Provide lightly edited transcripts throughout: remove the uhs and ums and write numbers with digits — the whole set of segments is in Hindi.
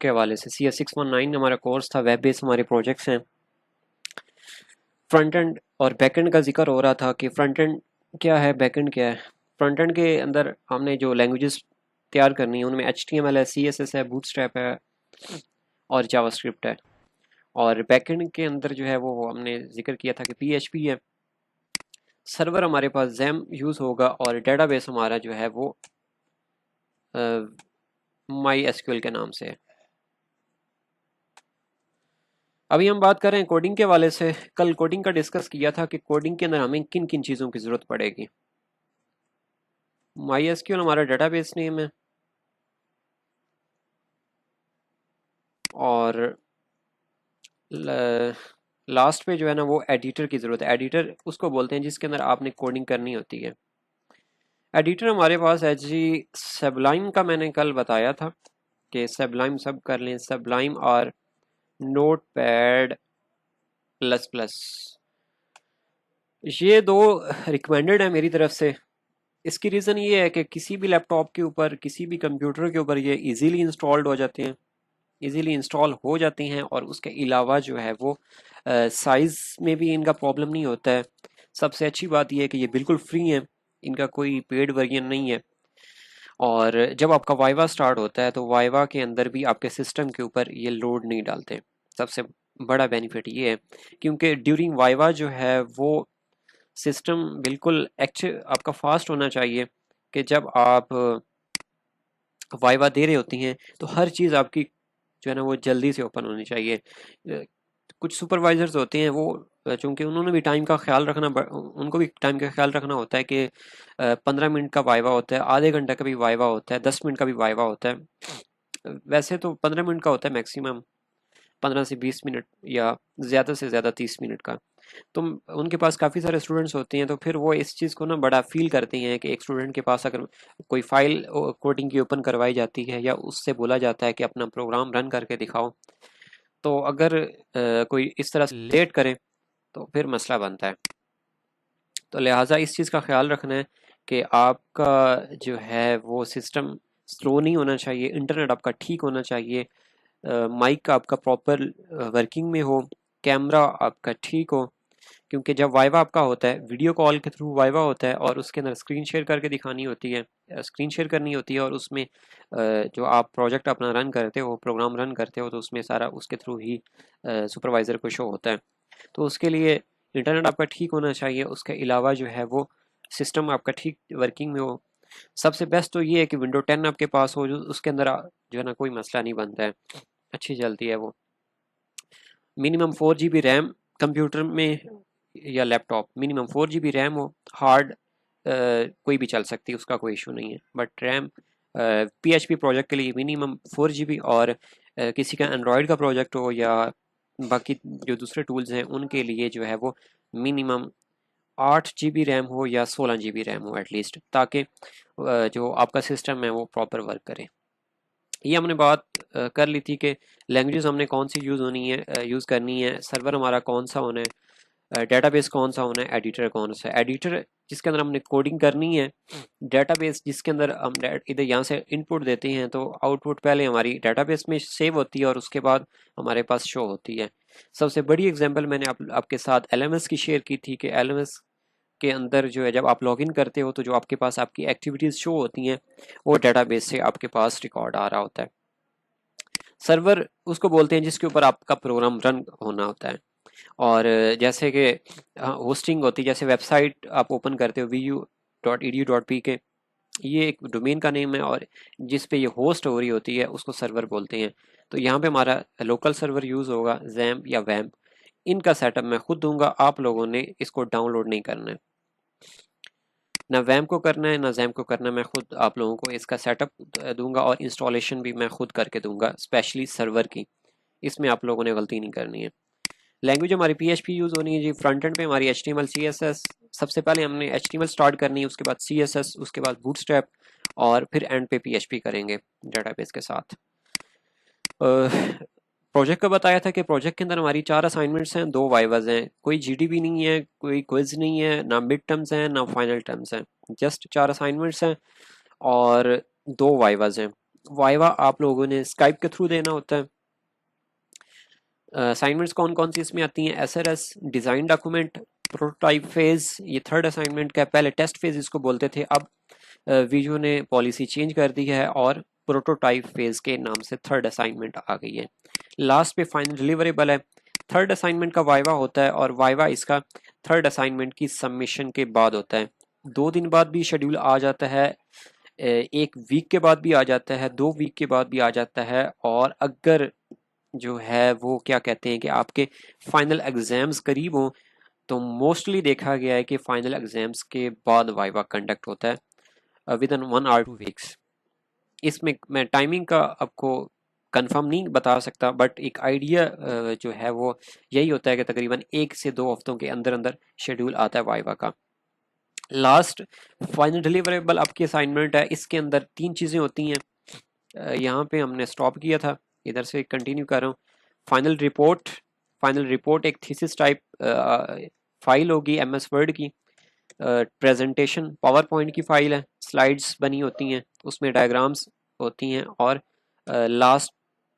के हवाले से CS619 हमारा कोर्स था, वेब बेस्ड हमारे प्रोजेक्ट्स हैं। फ्रंट एंड और बैक एंड का जिक्र हो रहा था कि फ्रंट एंड क्या है, बैक एंड क्या है। फ्रंट एंड के अंदर हमने जो लैंग्वेजेस तैयार करनी है उनमें HTML है, CSS है, बूटस्ट्रैप है और जावास्क्रिप्ट है। और बैक एंड के अंदर जो है वो हमने जिक्र किया था कि PHP है। सर्वर हमारे पास जैम यूज़ होगा और डेटाबेस हमारा जो है वो MySQL के नाम से है। अभी हम बात कर रहे हैं कोडिंग के हवाले से। कल कोडिंग का डिस्कस किया था कि कोडिंग के अंदर हमें किन किन चीज़ों की ज़रूरत पड़ेगी। MySQL हमारा डेटाबेस नेम है और लास्ट पे जो है ना वो एडिटर की ज़रूरत है। एडिटर उसको बोलते हैं जिसके अंदर आपने कोडिंग करनी होती है। एडिटर हमारे पास है जी सबलाइम का, मैंने कल बताया था कि सबलाइम सब कर लें, सबलाइम और नोटपैड प्लस प्लस, ये दो रिकमेंडेड है मेरी तरफ से। इसकी रीज़न ये है कि किसी भी लैपटॉप के ऊपर, किसी भी कंप्यूटर के ऊपर ये इजीली इंस्टॉल्ड हो जाते हैं, इजीली इंस्टॉल हो जाती हैं। और उसके अलावा जो है वो साइज़ में भी इनका प्रॉब्लम नहीं होता है। सबसे अच्छी बात यह है कि ये बिल्कुल फ्री हैं, इनका कोई पेड वर्जन नहीं है। और जब आपका वाइवा स्टार्ट होता है तो वाइवा के अंदर भी आपके सिस्टम के ऊपर ये लोड नहीं डालते। सबसे बड़ा बेनिफिट ये है क्योंकि ड्यूरिंग वाइवा जो है वो सिस्टम बिल्कुल एक्टिव आपका फास्ट होना चाहिए कि जब आप वाइवा दे रहे होती हैं तो हर चीज़ आपकी जो है ना वो जल्दी से ओपन होनी चाहिए। कुछ सुपरवाइजर्स होते हैं वो चूंकि उन्होंने भी टाइम का ख्याल रखना, उनको भी टाइम का ख्याल रखना होता है कि 15 मिनट का वाइवा होता है, आधे घंटे का भी वाइवा होता है, 10 मिनट का भी वाइवा होता है। वैसे तो 15 मिनट का होता है मैक्सिमम, 15 से 20 मिनट या ज़्यादा से ज़्यादा 30 मिनट का। तो उनके पास काफ़ी सारे स्टूडेंट्स होते हैं तो फिर वो इस चीज़ को ना बड़ा फील करते हैं कि एक स्टूडेंट के पास अगर कोई फाइल कोडिंग की ओपन करवाई जाती है या उससे बोला जाता है कि अपना प्रोग्राम रन करके दिखाओ, तो अगर कोई इस तरह से लेट करे तो फिर मसला बनता है। तो लिहाजा इस चीज़ का ख्याल रखना है कि आपका जो है वो सिस्टम स्लो नहीं होना चाहिए, इंटरनेट आपका ठीक होना चाहिए, माइक आपका प्रॉपर वर्किंग में हो, कैमरा आपका ठीक हो। क्योंकि जब वाइवा आपका होता है, वीडियो कॉल के थ्रू वाइवा होता है और उसके अंदर स्क्रीन शेयर करके दिखानी होती है, स्क्रीन शेयर करनी होती है और उसमें जो आप प्रोजेक्ट अपना रन करते हो, प्रोग्राम रन करते हो, तो उसमें सारा उसके थ्रू ही सुपरवाइज़र को शो होता है। तो उसके लिए इंटरनेट आपका ठीक होना चाहिए, उसके अलावा जो है वो सिस्टम आपका ठीक वर्किंग में हो। सबसे बेस्ट तो ये है कि विंडो 10 आपके पास हो, जो उसके अंदर जो है ना कोई मसला नहीं बनता है, अच्छी चलती है वो। मिनिमम 4 GB रैम कंप्यूटर में या लैपटॉप, मिनिमम 4 GB रैम हो। हार्ड कोई भी चल सकती है, उसका कोई इशू नहीं है, बट रैम PHP प्रोजेक्ट के लिए मिनिमम 4 GB। और किसी का एंड्रॉयड का प्रोजेक्ट हो या बाकी जो दूसरे टूल्स हैं उनके लिए जो है वो मिनिमम 8 GB रैम हो या 16 GB रैम हो एटलीस्ट, ताकि जो आपका सिस्टम है वो प्रॉपर वर्क करे। ये हमने बात कर ली थी कि लैंग्वेजेस हमने कौन सी यूज़ होनी है, यूज़ करनी है, सर्वर हमारा कौन सा होना है, डेटाबेस कौन सा होना है, एडिटर कौन सा है। एडिटर जिसके अंदर हमने कोडिंग करनी है, डेटाबेस जिसके अंदर हम इधर यहाँ से इनपुट देते हैं तो आउटपुट पहले हमारी डेटाबेस में सेव होती है और उसके बाद हमारे पास शो होती है। सबसे बड़ी एग्जांपल मैंने आपके साथ LMS की शेयर की थी कि LMS के अंदर जो है जब आप लॉगिन करते हो तो जो आपके पास आपकी एक्टिविटीज़ शो होती हैं वो डेटाबेस से आपके पास रिकॉर्ड आ रहा होता है। सर्वर उसको बोलते हैं जिसके ऊपर आपका प्रोग्राम रन होना होता है। और जैसे कि होस्टिंग होती है, जैसे वेबसाइट आप ओपन करते हो vu.edu.pk, ये एक डोमेन का नेम है और जिस पे ये होस्ट हो रही होती है उसको सर्वर बोलते हैं। तो यहाँ पे हमारा लोकल सर्वर यूज़ होगा, जैम्प या वैम्प। इनका सेटअप मैं खुद दूंगा, आप लोगों ने इसको डाउनलोड नहीं करना है, ना वैम्प को करना है ना जैम्प को करना है। मैं खुद आप लोगों को इसका सेटअप दूंगा और इंस्टॉलेशन भी मैं खुद करके दूंगा, स्पेशली सर्वर की। इसमें आप लोगों ने गलती नहीं करनी है। लैंग्वेज हमारी PHP यूज़ होनी है जी। फ्रंट एंड पे हमारी HTML CSS, सबसे पहले हमने HTML स्टार्ट करनी है, उसके बाद CSS, उसके बाद बूटस्ट्रैप और फिर एंड पे PHP करेंगे डेटाबेस के साथ। प्रोजेक्ट का बताया था कि प्रोजेक्ट के अंदर हमारी 4 असाइनमेंट्स हैं, 2 वाइवाज हैं, कोई GDB नहीं है, कोई क्विज नहीं है, ना मिड टर्म्स हैं ना फाइनल टर्म्स हैं, जस्ट 4 असाइनमेंट्स हैं और 2 वाइवाज हैं। वाइवा आप लोगों ने स्काइप के थ्रू देना होता है। असाइनमेंट्स कौन कौन सी इसमें आती हैं? SRS, design document, prototype phase, ये थर्ड असाइनमेंट का, पहले टेस्ट फेज इसको बोलते थे, अब वीजो ने पॉलिसी चेंज कर दी है और प्रोटोटाइप फेज के नाम से थर्ड असाइनमेंट आ गई है। लास्ट पे फाइनल डिलीवरेबल है। थर्ड असाइनमेंट का वाइवा होता है और वाइवा इसका थर्ड असाइनमेंट की सबमिशन के बाद होता है। 2 दिन बाद भी शेड्यूल आ जाता है, 1 वीक के बाद भी आ जाता है, 2 वीक के बाद भी आ जाता है। और अगर जो है वो क्या कहते हैं कि आपके फाइनल एग्जाम्स करीब हों तो मोस्टली देखा गया है कि फाइनल एग्जाम्स के बाद वाइवा कंडक्ट होता है विद इन 1 or 2 वीक्स। इसमें मैं टाइमिंग का आपको कंफर्म नहीं बता सकता, बट एक आइडिया जो है वो यही होता है कि तकरीबन 1 से 2 हफ्तों के अंदर अंदर शेड्यूल आता है वाइवा का। लास्ट फाइनल डिलीवरेबल आपकी असाइनमेंट है, इसके अंदर 3 चीज़ें होती हैं। यहाँ पे हमने स्टॉप किया था, इधर से कंटिन्यू कर रहा हूँ। फाइनल रिपोर्ट, फाइनल रिपोर्ट एक थीसिस टाइप फाइल होगी एमएस वर्ड की। प्रेजेंटेशन पावर पॉइंट की फाइल है, स्लाइड्स बनी होती हैं, उसमें डायग्राम्स होती हैं। और लास्ट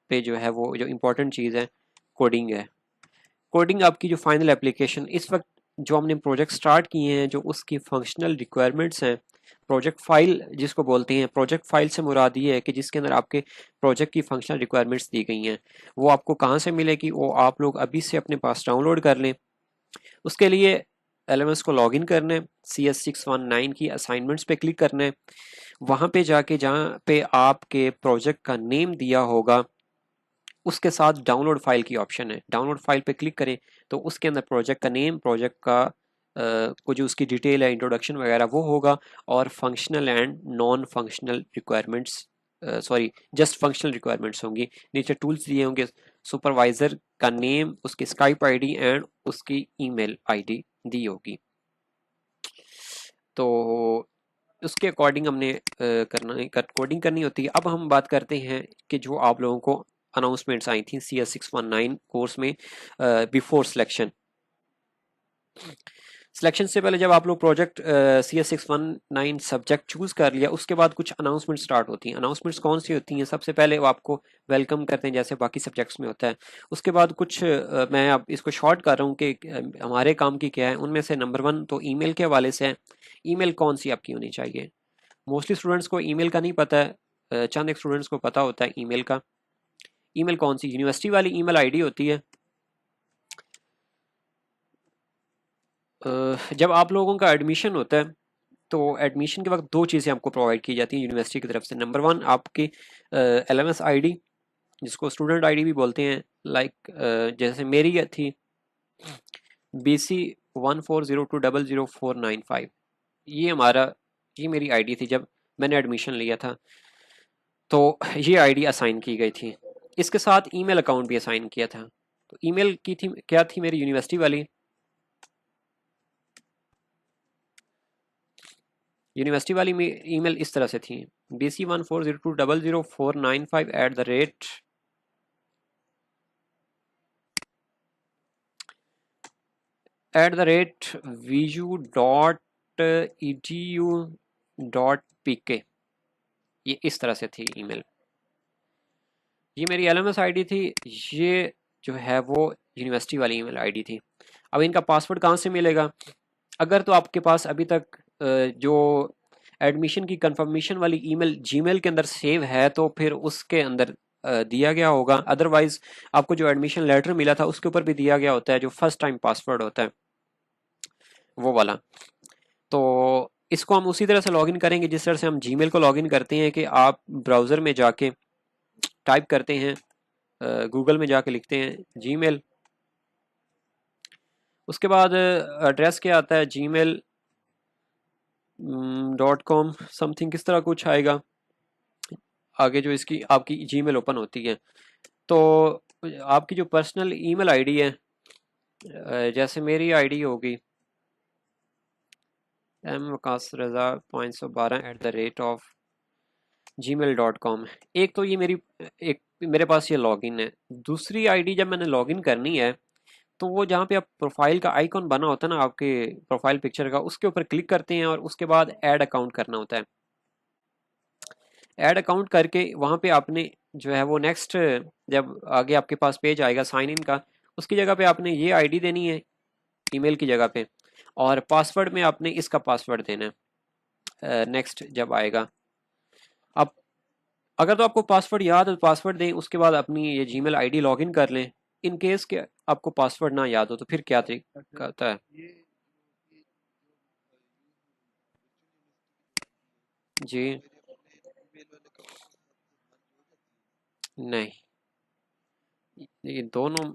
पे जो है वो जो इम्पोर्टेंट चीज़ है कोडिंग है। कोडिंग आपकी जो फाइनल एप्लीकेशन इस वक्त जो हमने प्रोजेक्ट स्टार्ट किए हैं, जो उसकी फंक्शनल रिक्वायरमेंट्स हैं, प्रोजेक्ट फाइल जिसको बोलते हैं, प्रोजेक्ट फाइल से मुराद ये है कि जिसके अंदर आपके प्रोजेक्ट की फंक्शनल रिक्वायरमेंट्स दी गई हैं। वो आपको कहाँ से मिलेगी? वो आप लोग अभी से अपने पास डाउनलोड कर लें। उसके लिए एलएमएस को लॉगिन करना है, CS619 की असाइनमेंट्स पे क्लिक करना है। वहाँ पे जाके जहाँ पे आपके प्रोजेक्ट का नेम दिया होगा उसके साथ डाउनलोड फाइल की ऑप्शन है, डाउनलोड फाइल पे क्लिक करें तो उसके अंदर प्रोजेक्ट का नेम, प्रोजेक्ट का को जो उसकी डिटेल है, इंट्रोडक्शन वगैरह वो होगा। और functional and non functional requirements, sorry just functional requirements होंगी। नीचे टूल्स दिए होंगे, सुपरवाइजर का नेम, उसकी स्काइप आईडी एंड उसकी ईमेल आईडी दी होगी। तो उसके अकॉर्डिंग हमने कोडिंग करनी होती है। अब हम बात करते हैं कि जो आप लोगों को अनाउंसमेंट्स आई थी CS619 कोर्स में बिफोर सिलेक्शन। सिलेक्शन से पहले जब आप लोग प्रोजेक्ट CS619 सब्जेक्ट चूज कर लिया, उसके बाद कुछ अनाउंसमेंट स्टार्ट होती हैं। अनाउंसमेंट्स कौन सी होती हैं? सबसे पहले वो आपको वेलकम करते हैं जैसे बाकी सब्जेक्ट्स में होता है। उसके बाद कुछ मैं अब इसको शॉर्ट कर रहा हूँ कि हमारे काम की क्या है। उनमें से नंबर 1 तो ईमेल के हवाले से है। ईमेल कौन सी आपकी होनी चाहिए? मोस्टली स्टूडेंट्स को ईमेल का नहीं पता है, चंद एक स्टूडेंट्स को पता होता है ईमेल का। ईमेल कौन सी? यूनिवर्सिटी वाली ईमेल आईडी होती है। जब आप लोगों का एडमिशन होता है तो एडमिशन के वक्त 2 चीज़ें आपको प्रोवाइड की जाती हैं यूनिवर्सिटी की तरफ से। नंबर 1 आपकी LMS आईडी, जिसको स्टूडेंट आईडी भी बोलते हैं। लाइक जैसे मेरी थी BC1402000495, ये मेरी आईडी थी जब मैंने एडमिशन लिया था। तो ये आईडी असाइन की गई थी। इसके साथ ईमेल अकाउंट भी असाइन किया था। तो ईमेल की थी क्या थी मेरी यूनिवर्सिटी वाली? यूनिवर्सिटी वाली ईमेल इस तरह से थी, BC1402000495 @viju.edu.pk। ये इस तरह से थी ईमेल। ये मेरी LMS आईडी थी, ये जो है वो यूनिवर्सिटी वाली ईमेल आईडी थी। अब इनका पासवर्ड कहाँ से मिलेगा? अगर तो आपके पास अभी तक जो एडमिशन की कंफर्मेशन वाली ईमेल जीमेल के अंदर सेव है तो फिर उसके अंदर दिया गया होगा। अदरवाइज आपको जो एडमिशन लेटर मिला था उसके ऊपर भी दिया गया होता है, जो फर्स्ट टाइम पासवर्ड होता है वो वाला। तो इसको हम उसी तरह से लॉगिन करेंगे जिस तरह से हम जीमेल को लॉगिन करते हैं, कि आप ब्राउज़र में जाके टाइप करते हैं, गूगल में जाके लिखते हैं जीमेल। उसके बाद एड्रेस क्या आता है? gmail.com समथिंग किस तरह कुछ आएगा। आगे जो इसकी आपकी जीमेल ओपन होती है तो आपकी जो पर्सनल ईमेल आईडी है, जैसे मेरी आईडी होगी mwaqasraza.12@gmail.com। एक तो ये एक मेरे पास ये लॉगिन है। दूसरी आईडी जब मैंने लॉगिन करनी है तो वो जहाँ पे आप प्रोफाइल का आइकॉन बना होता है ना आपके प्रोफाइल पिक्चर का, उसके ऊपर क्लिक करते हैं और उसके बाद ऐड अकाउंट करना होता है। ऐड अकाउंट करके वहाँ पे आपने जो है वो नेक्स्ट, जब आगे आपके पास पेज आएगा साइन इन का, उसकी जगह पे आपने ये आईडी देनी है ईमेल की जगह पे, और पासवर्ड में आपने इसका पासवर्ड देना है नेक्स्ट जब आएगा। अब अगर तो आपको पासवर्ड याद है तो पासवर्ड दें, उसके बाद अपनी ये जीमेल आईडी लॉगिन कर लें। इन केस के आपको पासवर्ड ना याद हो तो फिर क्या तरीका होता है? जी नहीं, ये दोनों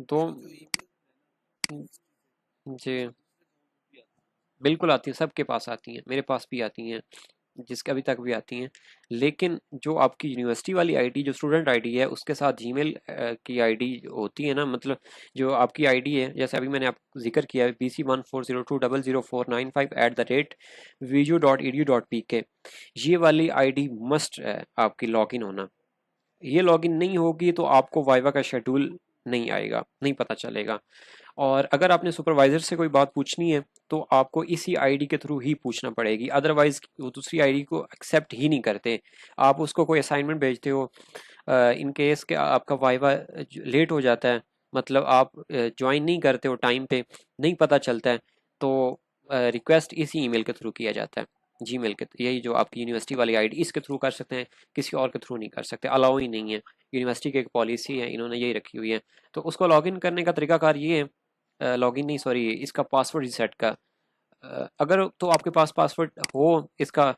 दो जी बिल्कुल आती हैं, सबके पास आती हैं, मेरे पास भी आती हैं, जिसके अभी तक भी आती हैं। लेकिन जो आपकी यूनिवर्सिटी वाली आईडी, जो स्टूडेंट आईडी है, उसके साथ जीमेल की आईडी होती है ना, मतलब जो आपकी आईडी है, जैसे अभी मैंने आपको जिक्र किया है BC1402004958@viju.edu.pk, ये वाली आईडी मस्ट है आपकी लॉगिन होना। ये लॉगिन नहीं होगी तो आपको वाइवा का शेड्यूल नहीं आएगा, नहीं पता चलेगा। और अगर आपने सुपरवाइजर से कोई बात पूछनी है तो आपको इसी आईडी के थ्रू ही पूछना पड़ेगी, अदरवाइज वो दूसरी आईडी को एक्सेप्ट ही नहीं करते। आप उसको कोई असाइनमेंट भेजते हो, इन केस के आपका वाइवा लेट हो जाता है, मतलब आप ज्वाइन नहीं करते हो टाइम पे, नहीं पता चलता है, तो रिक्वेस्ट इसी ईमेल के थ्रू किया जाता है, जीमेल के, यही जो आपकी यूनिवर्सिटी वाली आईडी, इसके थ्रू कर सकते हैं, किसी और के थ्रू नहीं कर सकते, अलाउ ही नहीं है। यूनिवर्सिटी की एक पॉलिसी है, इन्होंने यही रखी हुई है। तो उसको लॉगिन करने का तरीकाकार ये है, लॉगिन नहीं सॉरी, इसका पासवर्ड रिसेट का। अगर तो आपके पास पासवर्ड हो, इसका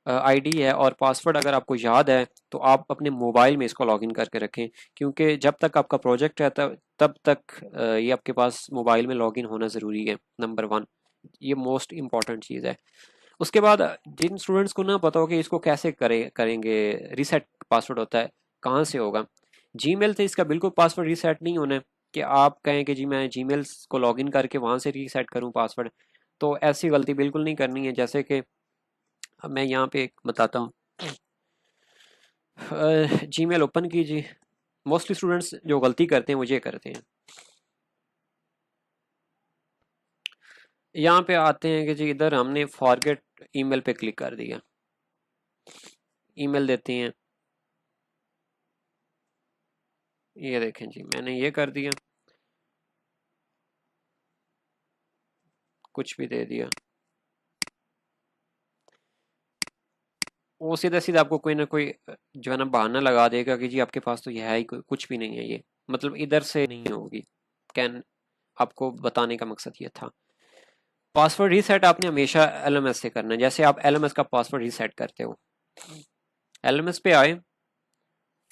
आईडी है और पासवर्ड अगर आपको याद है, तो आप अपने मोबाइल में इसको लॉगिन करके रखें, क्योंकि जब तक आपका प्रोजेक्ट है तब तक ये आपके पास मोबाइल में लॉगिन होना ज़रूरी है, नंबर वन, ये मोस्ट इम्पॉर्टेंट चीज़ है। उसके बाद जिन स्टूडेंट्स को ना पता हो कि इसको कैसे करेंगे रीसेट पासवर्ड होता है, कहाँ से होगा, जीमेल से इसका बिल्कुल पासवर्ड रीसेट नहीं होना है कि आप कहें कि जी मैं जीमेल को लॉगिन करके वहाँ से रीसेट करूँ पासवर्ड, तो ऐसी गलती बिल्कुल नहीं करनी है। जैसे कि मैं यहाँ पे एक बताता हूँ, जीमेल ओपन कीजिए, मोस्टली स्टूडेंट्स जो गलती करते हैं वो ये करते हैं, यहाँ पे आते हैं कि जी इधर हमने फॉरगेट ईमेल पे क्लिक कर दिया, ईमेल देते हैं, ये देखें जी मैंने ये कर दिया, कुछ भी दे दिया, वो सीधा सीधा आपको कोई ना कोई जो है ना बहाना लगा देगा कि जी आपके पास तो यह है ही कुछ भी नहीं है, ये मतलब इधर से नहीं होगी। कैन आपको बताने का मकसद ये था। पासवर्ड रीसेट आपने हमेशा एलएमएस से करना है, जैसे आप एलएमएस का पासवर्ड रीसेट करते हो, एलएमएस पे आए,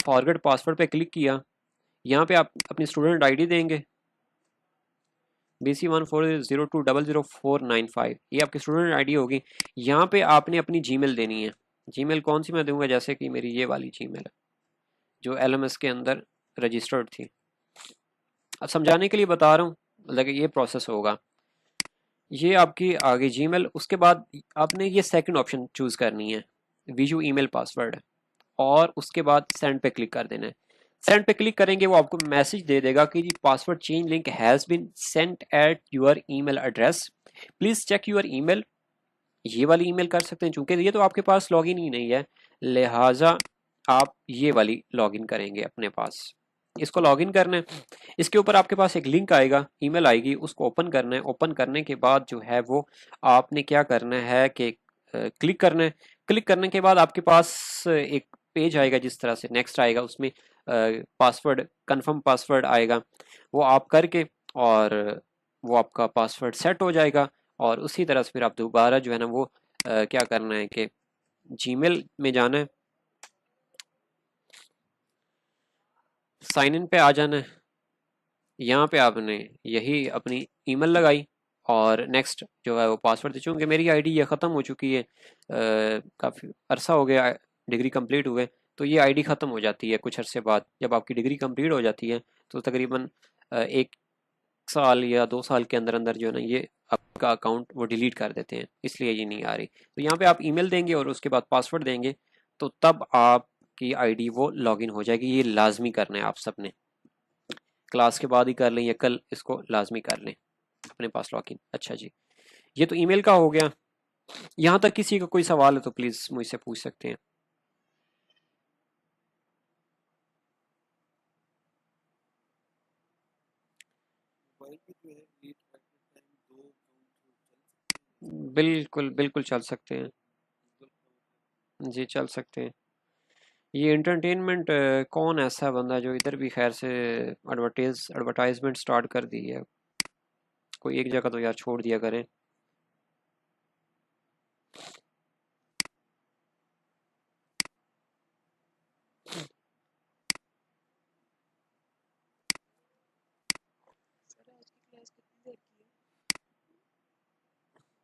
फॉरगेट पासवर्ड पे क्लिक किया, यहाँ पे आप अपनी स्टूडेंट आईडी देंगे BC1402004958, ये आपकी स्टूडेंट आईडी होगी। यहाँ पे आपने अपनी जीमेल देनी है, जीमेल कौन सी मैं दूंगा, जैसे कि मेरी ये वाली जीमेल है जो एलएमएस के अंदर रजिस्टर्ड थी। अब समझाने के लिए बता रहा हूँ, मतलब ये प्रोसेस होगा, ये आपकी आगे जीमेल, उसके बाद आपने ये सेकंड ऑप्शन चूज करनी है, विजू ईमेल पासवर्ड, और उसके बाद सेंड पे क्लिक कर देना है। सेंड पे क्लिक करेंगे वो आपको मैसेज दे देगा कि जी password change link has been sent at your email address, please check your email, ये वाली ईमेल कर सकते हैं, चूंकि ये तो आपके पास लॉगिन ही नहीं है, लिहाजा आप ये वाली लॉगिन करेंगे अपने पास, इसको लॉगिन करना है। इसके ऊपर आपके पास एक लिंक आएगा, ईमेल आएगी, उसको ओपन करना है। ओपन करने के बाद जो है वो आपने क्या करना है कि क्लिक करना है। क्लिक करने के बाद आपके पास एक पेज आएगा, जिस तरह से नेक्स्ट आएगा, उसमें पासवर्ड कंफर्म पासवर्ड आएगा, वो आप करके और वो आपका पासवर्ड सेट हो जाएगा। और उसी तरह से फिर आप दोबारा जो है ना वो क्या करना है कि जीमेल में जाना है, साइन इन पे आ जाना है, यहाँ पे आपने यही अपनी ईमेल लगाई और नेक्स्ट जो है वो पासवर्ड दे, चूँकि मेरी आईडी ये ख़त्म हो चुकी है, काफ़ी अरसा हो गया डिग्री कंप्लीट हुए, तो ये आईडी ख़त्म हो जाती है कुछ अरसे बाद, जब आपकी डिग्री कंप्लीट हो जाती है तो तकरीबन 1 साल या 2 साल के अंदर अंदर जो है ना ये आपका अकाउंट वो डिलीट कर देते हैं, इसलिए ये नहीं आ रही। तो यहाँ पे आप ईमेल देंगे और उसके बाद पासवर्ड देंगे, तो तब आपकी आईडी वो लॉगिन हो जाएगी। ये लाजमी करना है आप सबने, क्लास के बाद ही कर लें या कल इसको लाजमी कर लें अपने पास लॉगिन। अच्छा जी, ये तो ईमेल का हो गया। यहाँ तक किसी का कोई सवाल है तो प्लीज़ मुझसे पूछ सकते हैं। बिल्कुल बिल्कुल चल सकते हैं। जी चल सकते हैं। ये एंटरटेनमेंट कौन ऐसा बंदा जो इधर भी खैर से एडवर्टाइजमेंट स्टार्ट कर दी है। कोई एक जगह तो यार छोड़ दिया करें।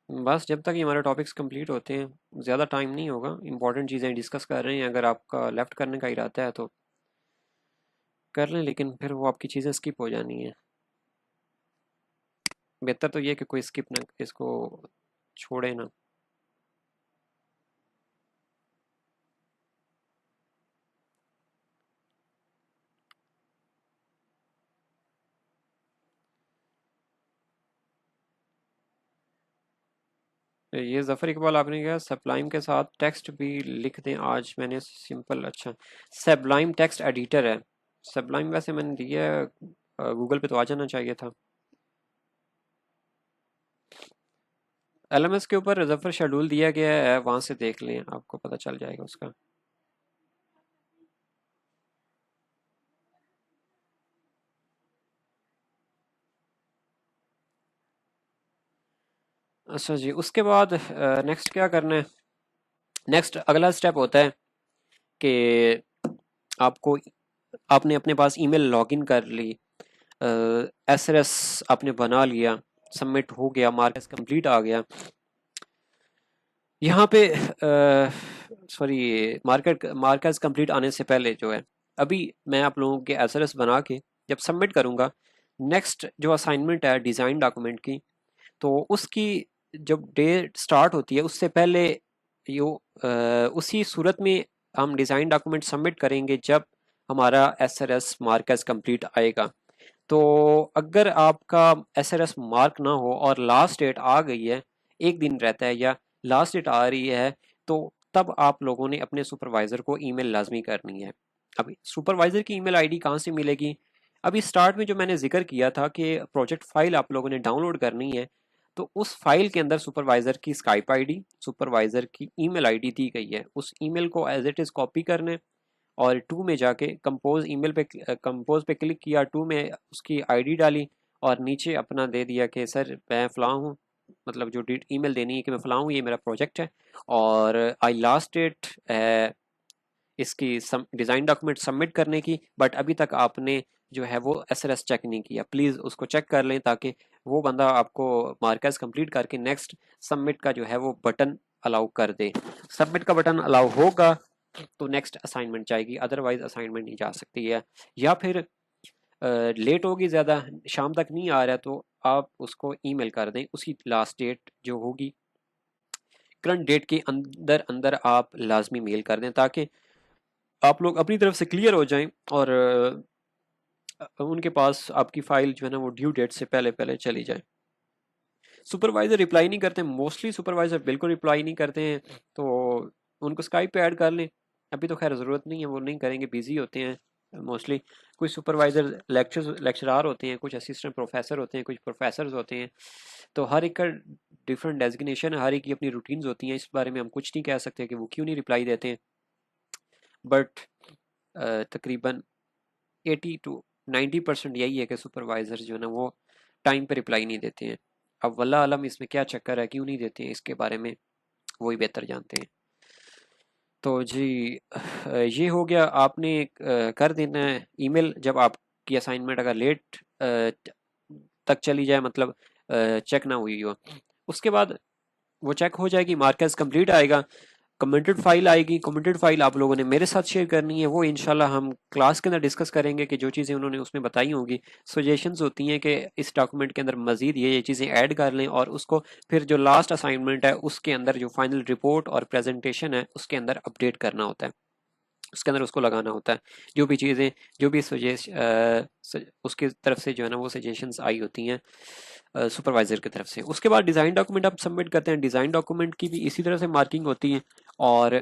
बस जब तक ये हमारे टॉपिक्स कंप्लीट होते हैं ज़्यादा टाइम नहीं होगा। इंपॉर्टेंट चीज़ें डिस्कस कर रहे हैं, अगर आपका लेफ़्ट करने का इरादा है तो कर लें, लेकिन फिर वो आपकी चीज़ें स्किप हो जानी है। बेहतर तो ये है कि कोई स्किप ना इसको छोड़े ना। ये ज़फ़र इकबाल आपने कहा सब्लाइम के साथ टेक्स्ट भी लिख दें आज मैंने सिंपल। अच्छा, सब्लाइम टेक्स्ट एडिटर है। सब्लाइम वैसे मैंने दिया है, गूगल पे तो आ जाना चाहिए था। एलएमएस के ऊपर ज़फ़र शेड्यूल दिया गया है, वहाँ से देख लें आपको पता चल जाएगा उसका। अच्छा जी, उसके बाद नेक्स्ट क्या करना है। नेक्स्ट अगला स्टेप होता है कि आपको आपने अपने पास ईमेल लॉगिन कर ली, एसएलएस आपने बना लिया, सबमिट हो गया, मार्कस कंप्लीट आ गया। यहाँ पे सॉरी, मार्कस कंप्लीट आने से पहले जो है, अभी मैं आप लोगों के एसएलएस बना के जब सबमिट करूँगा, नेक्स्ट जो असाइनमेंट है डिज़ाइन डॉक्यूमेंट की, तो उसकी जब डेट स्टार्ट होती है उससे पहले यो उसी सूरत में हम डिज़ाइन डॉक्यूमेंट सबमिट करेंगे जब हमारा एसएलएस मार्कस कंप्लीट आएगा। तो अगर आपका एसएलएस मार्क ना हो और लास्ट डेट आ गई है, एक दिन रहता है या लास्ट डेट आ रही है, तो तब आप लोगों ने अपने सुपरवाइज़र को ईमेल लाजमी करनी है। अब सुपरवाइज़र की ईमेल आईडी कहाँ से मिलेगी। अभी स्टार्ट में जो मैंने जिक्र किया था कि प्रोजेक्ट फाइल आप लोगों ने डाउनलोड करनी है, तो उस फाइल के अंदर सुपरवाइज़र की स्काइप आईडी, सुपरवाइज़र की ईमेल आईडी दी गई है। उस ईमेल को एज इट इज़ कॉपी करने और टू में जाके कंपोज पे क्लिक किया, टू में उसकी आईडी डाली और नीचे अपना दे दिया कि सर मैं फ़लाँ हूँ, मतलब जो ईमेल देनी है कि मैं फ़लाँ हूँ, ये मेरा प्रोजेक्ट है और आई लास्ट डेट है इसकी डिज़ाइन डॉक्यूमेंट सबमिट करने की, बट अभी तक आपने जो है वो एसएलएस चेक नहीं किया। प्लीज़ उसको चेक कर लें ताकि वो बंदा आपको मार्कर्स कंप्लीट करके नेक्स्ट सबमिट का जो है वो बटन अलाउ कर दे। सबमिट का बटन अलाउ होगा तो नेक्स्ट असाइनमेंट जाएगी, अदरवाइज असाइनमेंट नहीं जा सकती है। या फिर लेट होगी ज़्यादा, शाम तक नहीं आ रहा, तो आप उसको ईमेल कर दें, उसकी लास्ट डेट जो होगी करंट डेट के अंदर अंदर आप लाजमी मेल कर दें ताकि आप लोग अपनी तरफ से क्लियर हो जाएं और उनके पास आपकी फाइल जो है ना वो ड्यू डेट से पहले पहले चली जाए। सुपरवाइजर रिप्लाई नहीं करते, मोस्टली सुपरवाइजर बिल्कुल रिप्लाई नहीं करते हैं, तो उनको स्काइप पे ऐड कर लें। अभी तो खैर ज़रूरत नहीं है, वो नहीं करेंगे, बिजी होते हैं मोस्टली। कुछ सुपरवाइजर लेक्चरार होते हैं, कुछ असिस्टेंट प्रोफेसर होते हैं, कुछ प्रोफेसर होते हैं, तो हर एक का डिफरेंट डेजिग्नेशन है, हर एक की अपनी रूटीन्स होती हैं। इस बारे में हम कुछ नहीं कह सकते कि वो क्यों नहीं रिप्लाई देते हैं, बट तकरीबन 80 to 90% यही है कि सुपरवाइजर जो है ना वो टाइम पे रिप्लाई नहीं देते हैं। अब वल्लाह आलम इसमें क्या चक्कर है, क्यों नहीं देते हैं, इसके बारे में वही बेहतर जानते हैं। तो जी ये हो गया, आपने कर देना है ईमेल जब आपकी असाइनमेंट अगर लेट तक चली जाए, मतलब चेक ना हुई हो। उसके बाद वो चेक हो जाएगी, मार्कर्स कंप्लीट आएगा, कमेंटेड फाइल आएगी। कमेंटेड फाइल आप लोगों ने मेरे साथ शेयर करनी है, वो इंशाल्लाह हम क्लास के अंदर डिस्कस करेंगे कि जो चीज़ें उन्होंने उसमें बताई होंगी, सजेशंस होती हैं कि इस डॉक्यूमेंट के अंदर मजीद ये चीज़ें ऐड कर लें, और उसको फिर जो लास्ट असाइनमेंट है उसके अंदर जो फाइनल रिपोर्ट और प्रेजेंटेशन है उसके अंदर अपडेट करना होता है, उसके अंदर उसको लगाना होता है। जो भी चीज़ें, जो भी उसकी तरफ से जो है ना वो सजेशंस आई होती हैं सुपरवाइजर की तरफ से। उसके बाद डिज़ाइन डॉक्यूमेंट आप सबमिट करते हैं, डिज़ाइन डॉक्यूमेंट की भी इसी तरह से मार्किंग होती है। और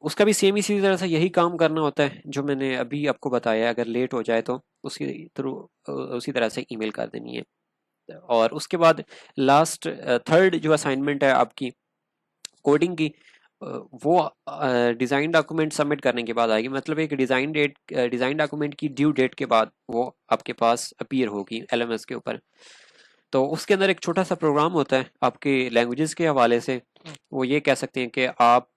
उसका भी सेम इसी तरह से यही काम करना होता है जो मैंने अभी आपको बताया। अगर लेट हो जाए तो उसकी थ्रू उसी तरह से ईमेल कर देनी है। और उसके बाद लास्ट थर्ड जो असाइनमेंट है आपकी कोडिंग की, अ, वो डिज़ाइन डॉक्यूमेंट सबमिट करने के बाद आएगी। मतलब एक डिज़ाइन डॉक्यूमेंट की ड्यू डेट के बाद वो आपके पास अपीयर होगी एलएमएस के ऊपर। तो उसके अंदर एक छोटा सा प्रोग्राम होता है आपके लैंग्वेजेस के हवाले से। वो ये कह सकते हैं कि आप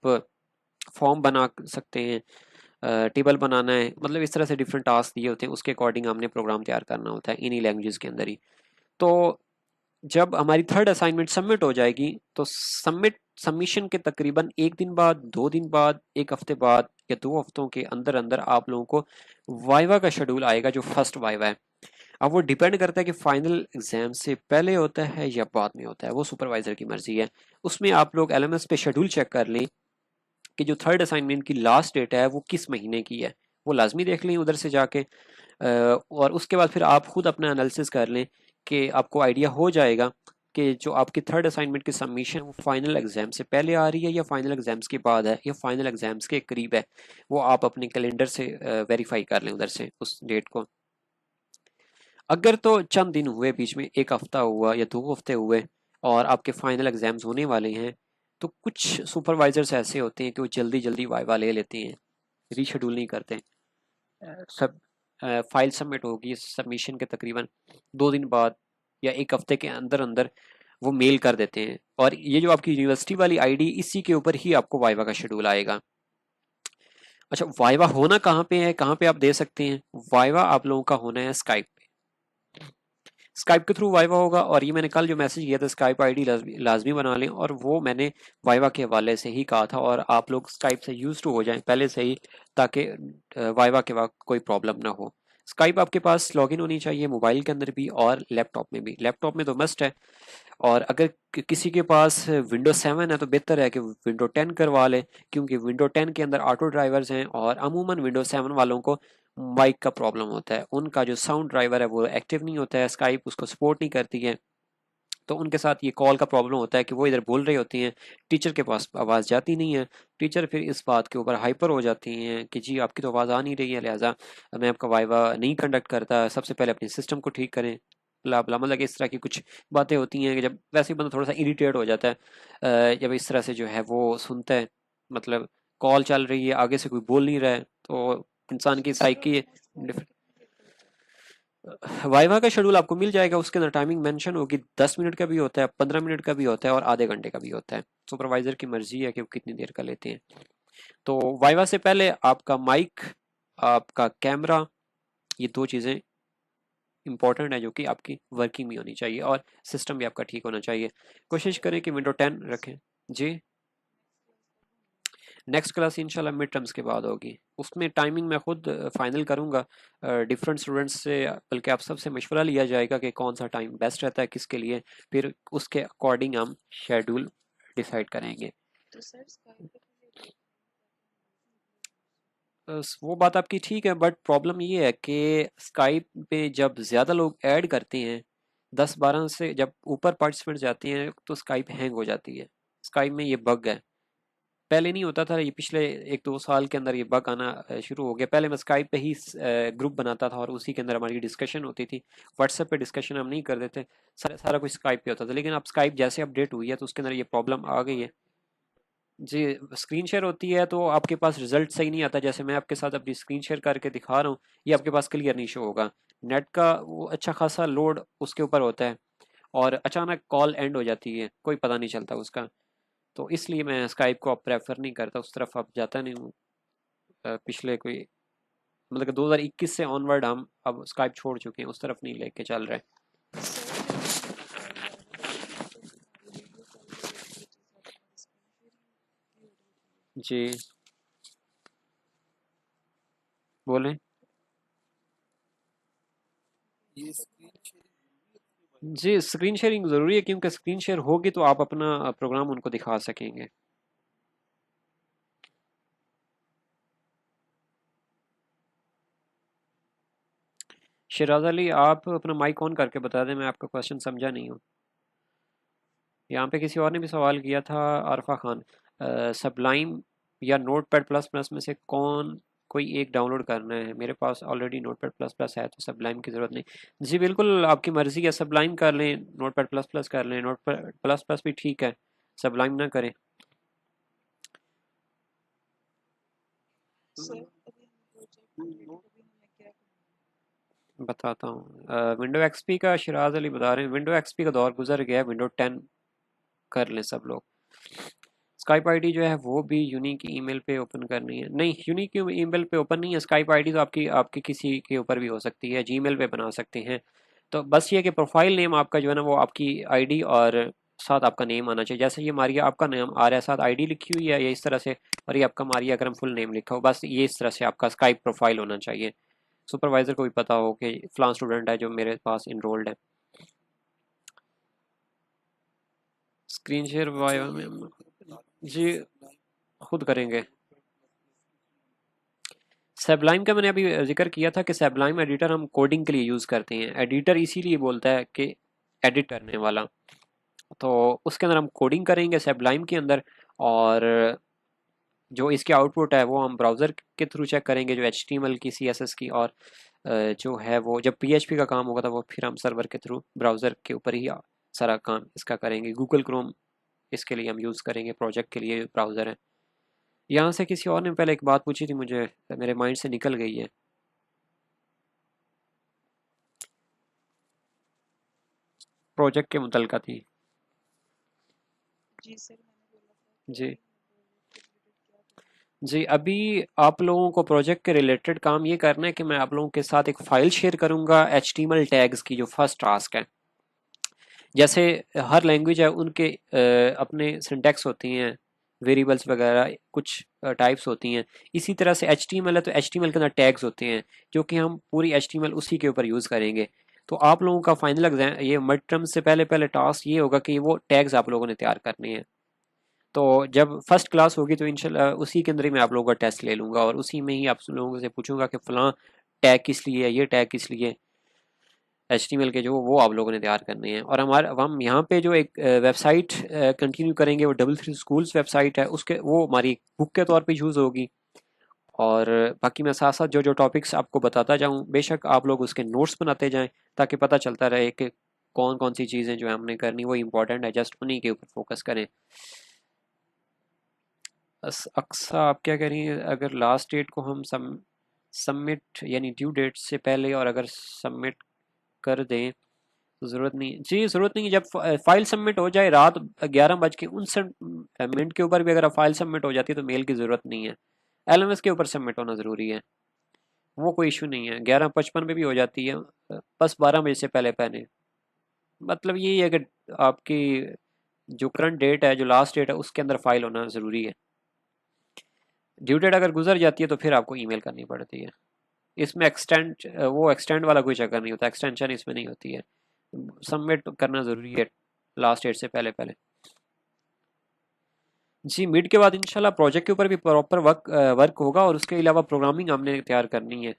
फॉर्म बना सकते हैं, टेबल बनाना है, मतलब इस तरह से डिफरेंट टास्क दिए होते हैं, उसके अकॉर्डिंग हमने प्रोग्राम तैयार करना होता है इन्हीं लैंग्वेजेस के अंदर ही। तो जब हमारी थर्ड असाइनमेंट सबमिट हो जाएगी तो सबमिशन के तकरीबन एक दिन बाद, 2 दिन बाद, एक हफ्ते बाद या 2 हफ्तों के अंदर अंदर आप लोगों को वाइवा का शेड्यूल आएगा, जो फर्स्ट वाइवा है। अब वो डिपेंड करता है कि फाइनल एग्जाम से पहले होता है या बाद में होता है, वो सुपरवाइजर की मर्जी है। उसमें आप लोग एलएमएस पे शेड्यूल चेक कर लें कि जो थर्ड असाइनमेंट की लास्ट डेट है वो किस महीने की है, वो लाजमी देख लें उधर से जाके। और उसके बाद फिर आप खुद अपना एनालिसिस कर लें कि आपको आइडिया हो जाएगा कि जो आपकी थर्ड असाइनमेंट की सबमिशन वो फाइनल एग्जाम से पहले आ रही है या फाइनल एग्जाम्स के बाद है या फाइनल एग्जाम्स के करीब है। वो आप अपने कैलेंडर से वेरीफाई कर लें उधर से उस डेट को। अगर तो चंद दिन हुए बीच में, एक हफ्ता हुआ या 2 हफ्ते हुए और आपके फाइनल एग्जाम्स होने वाले हैं, तो कुछ सुपरवाइजर्स ऐसे होते हैं कि वो जल्दी जल्दी वाइवा ले लेते हैं, रीशेड्यूल नहीं करते। सब फाइल सबमिट होगी सबमिशन के तकरीबन 2 दिन बाद या एक हफ्ते के अंदर अंदर वो मेल कर देते हैं। और ये जो आपकी यूनिवर्सिटी वाली आईडी, इसी के ऊपर ही आपको वाइवा का शेड्यूल आएगा। अच्छा, वाइवा होना कहाँ पे है, कहाँ पे आप दे सकते हैं? वाइवा आप लोगों का होना है स्काइप। स्काइप के थ्रू वाइवा होगा, और ये मैंने कल जो मैसेज किया था, स्काइप आईडी लाजमी बना लें, और वो मैंने वाइवा के हवाले से ही कहा था। और आप लोग स्काइप से यूज टू हो जाएं पहले से ही, ताकि वाइवा के वक्त कोई प्रॉब्लम ना हो। स्काइप आपके पास लॉगिन होनी चाहिए मोबाइल के अंदर भी और लैपटॉप में भी। लैपटॉप में तो मस्ट है। और अगर किसी के पास विंडो 7 है तो बेहतर है कि विंडो 10 करवा ले, क्योंकि विंडो 10 के अंदर ऑटो ड्राइवर्स हैं, और अमूमन विंडो 7 वालों को माइक का प्रॉब्लम होता है, उनका जो साउंड ड्राइवर है वो एक्टिव नहीं होता है, स्काइप उसको सपोर्ट नहीं करती है। तो उनके साथ ये कॉल का प्रॉब्लम होता है कि वो इधर बोल रही होती हैं, टीचर के पास आवाज़ जाती नहीं है। टीचर फिर इस बात के ऊपर हाइपर हो जाती हैं कि जी आपकी तो आवाज़ आ नहीं रही है, लिहाजा मैं आपका वाइवा नहीं कंडक्ट करता, सबसे पहले अपने सिस्टम को ठीक करें, ब्ला ब्ला। मतलब इस तरह की कुछ बातें होती हैं कि जब वैसे ही बंदा थोड़ा सा इरिटेट हो जाता है, जब इस तरह से जो है वो सुनता है। मतलब कॉल चल रही है, आगे से कोई बोल नहीं रहा है, तो इंसान की साइकी वाइवा का शेड्यूल आपको मिल जाएगा। उसके अंदर टाइमिंग मेंशन होगी, 10 मिनट का भी होता है, 15 मिनट का भी होता है और आधे घंटे का भी होता है। सुपरवाइजर की मर्जी है कि वो कितनी देर का लेते हैं। तो वाइवा से पहले आपका माइक, आपका कैमरा, ये दो चीज़ें इंपॉर्टेंट है जो कि आपकी वर्किंग में होनी चाहिए, और सिस्टम भी आपका ठीक होना चाहिए। कोशिश करें कि विंडो 10 रखें। जी, नेक्स्ट क्लास इंशाल्लाह मिड टर्म्स के बाद होगी। उसमें टाइमिंग मैं खुद फाइनल करूंगा डिफरेंट स्टूडेंट्स से, बल्कि आप सबसे मशवरा लिया जाएगा कि कौन सा टाइम बेस्ट रहता है किसके लिए, फिर उसके अकॉर्डिंग हम शेड्यूल डिसाइड करेंगे। वो बात आपकी ठीक है, बट प्रॉब्लम ये है कि स्काइप पे जब ज़्यादा लोग ऐड करते हैं, 10-12 से जब ऊपर पार्टिसिपेंट जाते हैं, तो स्काइप हैंग हो जाती है। स्काइप में ये बग है, पहले नहीं होता था, ये पिछले 1-2 साल के अंदर ये बग आना शुरू हो गया। पहले मैं स्काइप पे ही ग्रुप बनाता था और उसी के अंदर हमारी डिस्कशन होती थी। व्हाट्सएप पे डिस्कशन हम नहीं करते थे, सारा सारा कुछ स्काइप पे होता था। लेकिन अब स्काइप जैसे अपडेट हुई है तो उसके अंदर ये प्रॉब्लम आ गई है। जी, स्क्रीन शेयर होती है तो आपके पास रिजल्ट सही नहीं आता। जैसे मैं आपके साथ अपनी स्क्रीन शेयर करके दिखा रहा हूँ, ये आपके पास क्लियर नहीं शो होगा। नेट का वो अच्छा खासा लोड उसके ऊपर होता है, और अचानक कॉल एंड हो जाती है, कोई पता नहीं चलता उसका। तो इसलिए मैं स्काइप को अब प्रेफर नहीं करता, उस तरफ अब जाता नहीं हूँ। पिछले कोई, मतलब कि 2021 से ऑनवर्ड हम अब स्काइप छोड़ चुके हैं, उस तरफ नहीं लेके चल रहे। जी, बोलें। जी, स्क्रीन शेयरिंग ज़रूरी है, क्योंकि स्क्रीन शेयर होगी तो आप अपना प्रोग्राम उनको दिखा सकेंगे। शिराज अली, आप अपना माइक ऑन करके बता दें, मैं आपका क्वेश्चन समझा नहीं हूँ। यहाँ पे किसी और ने भी सवाल किया था, आरफा खान। सबलाइम या नोटपैड प्लस प्लस में से कोई एक डाउनलोड करना है? मेरे पास ऑलरेडी नोटपैड प्लस प्लस है, तो सबलाइम की ज़रूरत नहीं। जी बिल्कुल, आपकी मर्ज़ी है, सबलाइम कर लें, नोटपैड प्लस प्लस कर लें, नोटपैड प्लस प्लस भी ठीक है, सबलाइम ना करें। बताता हूँ, विंडो एक्सपी का शिराज अली बता रहे हैं, विंडो एक्सपी का दौर गुजर गया, विंडो 10 कर लें सब लोग। स्काइप आईडी जो है वो भी यूनिक ईमेल पे ओपन करनी है? नहीं, यूनिक ईमेल पे ओपन नहीं है। स्काइप आईडी तो आपकी आपकी किसी के ऊपर भी हो सकती है, जीमेल पे बना सकते हैं। तो बस ये कि प्रोफाइल नेम आपका जो है ना वो आपकी आईडी और साथ आपका नेम आना चाहिए। जैसे ये मारिया आपका नाम आ रहा है, साथ आईडी लिखी हुई है ये इस तरह से, और ये आपका मारिया अकरम फुल नेम लिखा हो, बस ये इस तरह से आपका स्काइप प्रोफाइल होना चाहिए। सुपरवाइजर को भी पता हो कि फलां स्टूडेंट है जो मेरे पास इनरोल्ड है। स्क्रीन शेयर वाया में जी खुद करेंगे। सैबलाइम का मैंने अभी जिक्र किया था कि सैबलाइम एडिटर हम कोडिंग के लिए यूज़ करते हैं। एडिटर इसीलिए बोलता है कि एडिट करने वाला, तो उसके अंदर हम कोडिंग करेंगे सैबलाइम के अंदर, और जो इसके आउटपुट है वो हम ब्राउज़र के थ्रू चेक करेंगे, जो HTML की CSS की, और जो है वो जब PHP का काम होगा तो वो फिर हम सर्वर के थ्रू ब्राउज़र के ऊपर ही सारा काम इसका करेंगे। गूगल क्रोम इसके लिए हम यूज़ करेंगे, प्रोजेक्ट के लिए ब्राउज़र है। यहाँ से किसी और ने पहले एक बात पूछी थी, मुझे मेरे माइंड से निकल गई है। प्रोजेक्ट के मुतलका थी। जी जी, अभी आप लोगों को प्रोजेक्ट के रिलेटेड काम ये करना है कि मैं आप लोगों के साथ एक फ़ाइल शेयर करूँगा HTML टैग्स की, जो फर्स्ट टास्क है। जैसे हर लैंग्वेज है उनके अपने सिंटैक्स होती हैं, वेरिएबल्स वगैरह कुछ टाइप्स होती हैं। इसी तरह से HTML है तो HTML के अंदर टैग्स होते हैं, जो कि हम पूरी HTML उसी के ऊपर यूज़ करेंगे। तो आप लोगों का फाइनल एग्जाम, ये मिड टर्म से पहले पहले टास्क ये होगा कि वो टैग्स आप लोगों ने तैयार करने हैं। तो जब फर्स्ट क्लास होगी तो इंशाल्लाह उसी के अंदर ही मैं आप लोगों का टेस्ट ले लूँगा, और उसी में ही आप लोगों से पूछूंगा कि फ़लाँ टैग किस लिए है, ये टैग किस लिए, HTML के जो वो आप लोगों ने तैयार करने हैं। और हम यहाँ पे जो एक वेबसाइट कंटिन्यू करेंगे, वो डबल थ्री स्कूल्स वेबसाइट है, उसके वो हमारी बुक के तौर पे यूज़ होगी। और बाकी मैं साथ साथ जो जो टॉपिक्स आपको बताता जाऊँ, बेशक आप लोग उसके नोट्स बनाते जाएं, ताकि पता चलता रहे कि कौन कौन सी चीज़ें जो है हमने करनी वो इम्पोर्टेंट है, जस्ट उन्हीं के ऊपर फोकस करें। अक्सा आप क्या कह रही हैं, अगर लास्ट डेट को हम सबमिट यानी ड्यू डेट से पहले, और अगर सबमिट कर दें तो ज़रूरत नहीं जी, ज़रूरत नहीं। जब फाइल सबमिट हो जाए रात 11:59 के ऊपर भी अगर फाइल सबमिट हो जाती है तो मेल की ज़रूरत नहीं है, LMS के ऊपर सबमिट होना ज़रूरी है। वो कोई इशू नहीं है, 11:55 पे भी हो जाती है, बस 12 बजे से पहले पहले। मतलब यही है कि आपकी जो करंट डेट है, जो लास्ट डेट है, उसके अंदर फाइल होना ज़रूरी है। ड्यू डेट अगर गुजर जाती है तो फिर आपको ईमेल करनी पड़ती है। इसमें एक्सटेंड वाला कोई चक्कर नहीं होता, एक्सटेंशन इसमें नहीं होती है। सबमिट करना ज़रूरी है लास्ट डेट से पहले पहले। जी, मिड के बाद इंशाल्लाह प्रोजेक्ट के ऊपर भी प्रॉपर वर्क होगा, और उसके अलावा प्रोग्रामिंग हमने तैयार करनी है,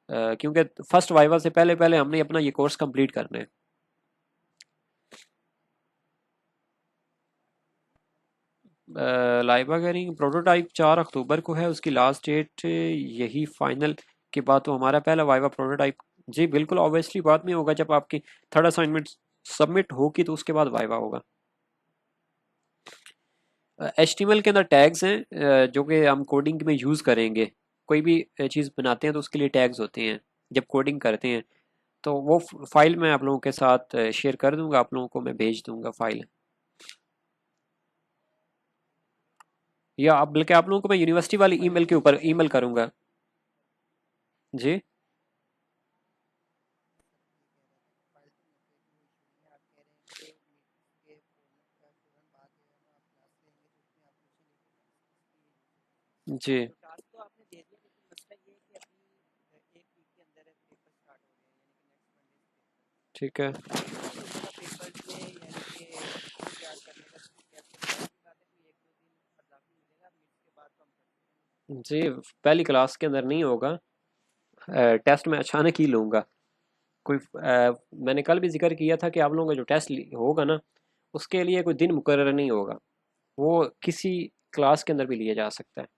क्योंकि फर्स्ट वाइवा से पहले पहले हमने अपना ये कोर्स कंप्लीट करना है। लाइवा करिंग प्रोटोटाइप 4 अक्टूबर को है, उसकी लास्ट डेट यही फाइनल के बाद तो हमारा पहला वाइवा प्रोटोटाइप। जी बिल्कुल, ऑब्वियसली बाद में होगा, जब आपकी थर्ड असाइनमेंट सबमिट होगी तो उसके बाद वाइवा होगा। HTML के अंदर टैग्स हैं, जो कि हम कोडिंग में यूज़ करेंगे। कोई भी चीज़ बनाते हैं तो उसके लिए टैग्स होते हैं जब कोडिंग करते हैं। तो वो फाइल मैं आप लोगों के साथ शेयर कर दूंगा, आप लोगों को मैं भेज दूंगा फाइल, या आप बल्कि आप लोगों को मैं यूनिवर्सिटी वाली ईमेल के ऊपर ईमेल करूंगा। जी जी ठीक है जी, पहली क्लास के अंदर नहीं होगा, टेस्ट में अचानक ही लूँगा। कोई मैंने कल भी जिक्र किया था कि आप लोगों का जो टेस्ट होगा ना, उसके लिए कोई दिन मुकर्रर नहीं होगा, वो किसी क्लास के अंदर भी लिया जा सकता है।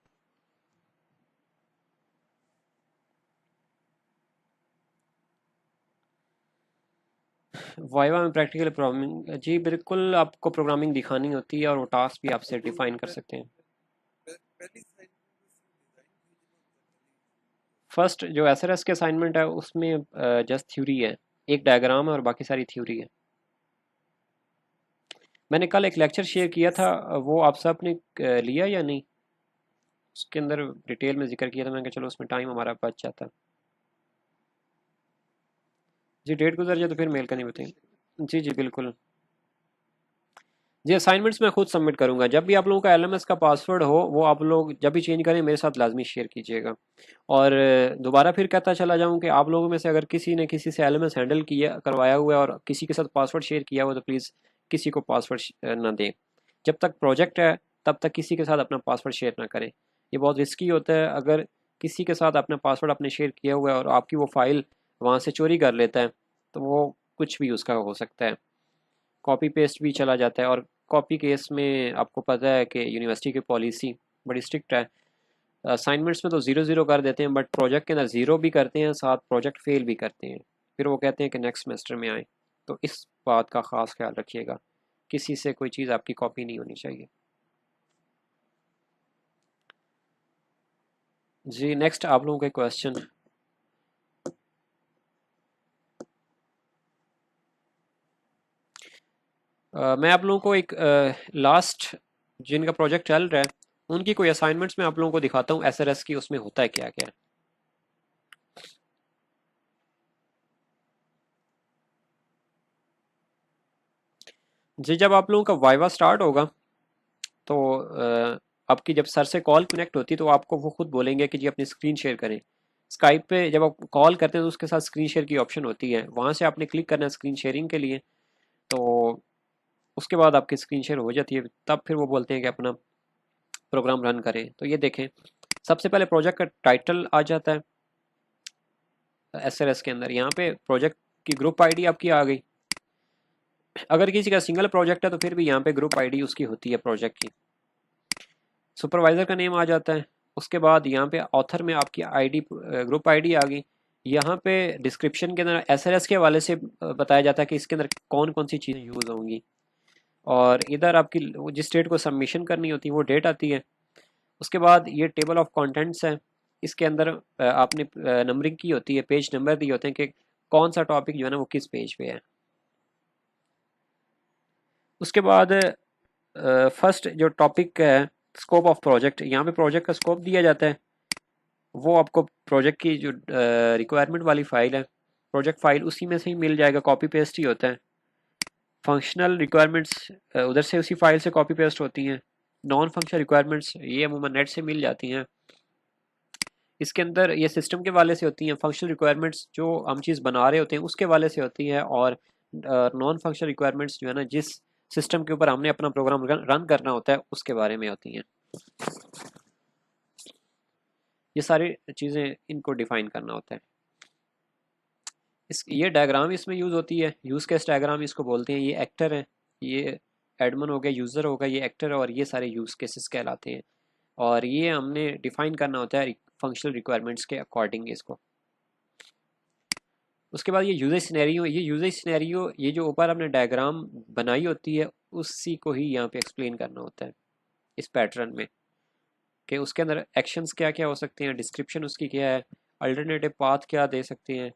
वाइवा में प्रैक्टिकल प्रोग्रामिंग, जी बिल्कुल, आपको प्रोग्रामिंग दिखानी होती है और वो टास्क भी आपसे डिफाइन कर सकते हैं। फर्स्ट जो एसआरएस के असाइनमेंट है उसमें जस्ट थ्योरी है, एक डायग्राम है और बाकी सारी थ्योरी है। मैंने कल एक लेक्चर शेयर किया था, वो आप सब ने लिया या नहीं? उसके अंदर डिटेल में जिक्र किया था, मैंने कहा चलो उसमें टाइम हमारा बच जाता। जी डेट गुजर जाए तो फिर मेल का नहीं बताएंगे। जी जी बिल्कुल। जी असाइनमेंट्स मैं खुद सबमिट करूंगा। जब भी आप लोगों का एलएमएस का पासवर्ड हो वो आप लोग जब भी चेंज करें मेरे साथ लाजमी शेयर कीजिएगा। और दोबारा फिर कहता चला जाऊं कि आप लोगों में से अगर किसी ने किसी से एलएमएस हैंडल किया करवाया हुआ है और किसी के साथ पासवर्ड शेयर किया हुआ तो प्लीज़ किसी को पासवर्ड ना दें। जब तक प्रोजेक्ट है तब तक किसी के साथ अपना पासवर्ड शेयर ना करें। ये बहुत रिस्की होता है, अगर किसी के साथ अपना पासवर्ड आपने शेयर किया हुआ है और आपकी वो फाइल वहाँ से चोरी कर लेता है तो वो कुछ भी उसका हो सकता है, कॉपी पेस्ट भी चला जाता है। और कॉपी केस में आपको पता है कि यूनिवर्सिटी की पॉलिसी बड़ी स्ट्रिक्ट है। असाइनमेंट्स में तो ज़ीरो ज़ीरो कर देते हैं बट प्रोजेक्ट के अंदर ज़ीरो भी करते हैं, साथ प्रोजेक्ट फेल भी करते हैं। फिर वो कहते हैं कि नेक्स्ट सेमेस्टर में आए। तो इस बात का ख़ास ख्याल रखिएगा, किसी से कोई चीज़ आपकी कॉपी नहीं होनी चाहिए। जी नेक्स्ट आप लोगों के क्वेश्चन। मैं आप लोगों को एक लास्ट जिनका प्रोजेक्ट चल रहा है उनकी कोई असाइनमेंट्स में आप लोगों को दिखाता हूँ एसआरएस की, उसमें होता है क्या क्या। जी जब आप लोगों का वाइवा स्टार्ट होगा तो आपकी जब सर से कॉल कनेक्ट होती है तो आपको वो खुद बोलेंगे कि जी अपनी स्क्रीन शेयर करें। स्काइप पे जब आप कॉल करते हैं तो उसके साथ स्क्रीन शेयर की ऑप्शन होती है, वहाँ से आपने क्लिक करना है स्क्रीन शेयरिंग के लिए। तो उसके बाद आपकी स्क्रीन शेयर हो जाती है, तब फिर वो बोलते हैं कि अपना प्रोग्राम रन करें। तो ये देखें, सबसे पहले प्रोजेक्ट का टाइटल आ जाता है एसएलएस के अंदर। यहाँ पे प्रोजेक्ट की ग्रुप आईडी आपकी आ गई। अगर किसी का सिंगल प्रोजेक्ट है तो फिर भी यहाँ पे ग्रुप आईडी उसकी होती है प्रोजेक्ट की। सुपरवाइजर का नेम आ जाता है। उसके बाद यहाँ पे ऑथर में आपकी आईडी, ग्रुप आईडी आ गई। यहाँ पे डिस्क्रिप्शन के अंदर एसएलएस के हवाले से बताया जाता है कि इसके अंदर कौन कौन सी चीज़ें यूज़ होंगी। और इधर आपकी जिस डेट को सबमिशन करनी होती है वो डेट आती है। उसके बाद ये टेबल ऑफ कंटेंट्स है, इसके अंदर आपने नंबरिंग की होती है, पेज नंबर दिए होते हैं कि कौन सा टॉपिक जो है ना वो किस पेज पे है। उसके बाद फर्स्ट जो टॉपिक है स्कोप ऑफ प्रोजेक्ट, यहाँ पे प्रोजेक्ट का स्कोप दिया जाता है। वो आपको प्रोजेक्ट की जो रिक्वायरमेंट वाली फाइल है प्रोजेक्ट फाइल उसी में से ही मिल जाएगा, कॉपी पेस्ट ही होता है। फंक्शनल रिक्वायरमेंट्स उधर से उसी फाइल से कॉपी पेस्ट होती हैं। नॉन फंक्शनल रिक्वायरमेंट्स ये अमूमन नेट से मिल जाती हैं। इसके अंदर ये सिस्टम के वाले से होती हैं। फंक्शनल रिक्वायरमेंट्स जो हम चीज़ बना रहे होते हैं उसके वाले से होती है। और नॉन फंक्शनल रिक्वायरमेंट्स जो है ना जिस सिस्टम के ऊपर हमने अपना प्रोग्राम रन करना होता है उसके बारे में होती हैं। ये सारी चीज़ें इनको डिफाइन करना होता है। इस ये डायग्राम इसमें यूज़ होती है, यूज़ केस डायग्राम इसको बोलते हैं। ये एक्टर है, ये एडमन हो गया, यूज़र होगा, ये एक्टर है और ये सारे यूज़ केसेस कहलाते हैं। और ये हमने डिफाइन करना होता है फंक्शनल रिक्वायरमेंट्स के अकॉर्डिंग इसको। उसके बाद ये यूजेज सिनेरियो ये जो ऊपर हमने डायग्राम बनाई होती है उसी को ही यहाँ पे एक्सप्लेन करना होता है इस पैटर्न में, कि उसके अंदर एक्शंस क्या क्या हो सकते हैं, डिस्क्रिप्शन उसकी क्या है, अल्टरनेटिव पाथ क्या दे सकते हैं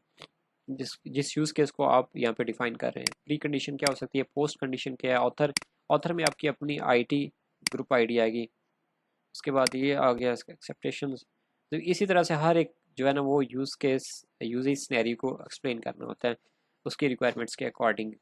जिस जिस यूज़ केस को आप यहाँ पे डिफाइन कर रहे हैं। प्री कंडीशन क्या हो सकती है, पोस्ट कंडीशन क्या है, ऑथर ऑथर में आपकी अपनी आईटी ग्रुप आईडी आएगी। उसके बाद ये आ गया एक्सेप्टेशन। तो इसी तरह से हर एक जो है ना वो यूज़ केस यूजेज सिनेरियो को एक्सप्लेन करना होता है उसकी रिक्वायरमेंट्स के अकॉर्डिंग।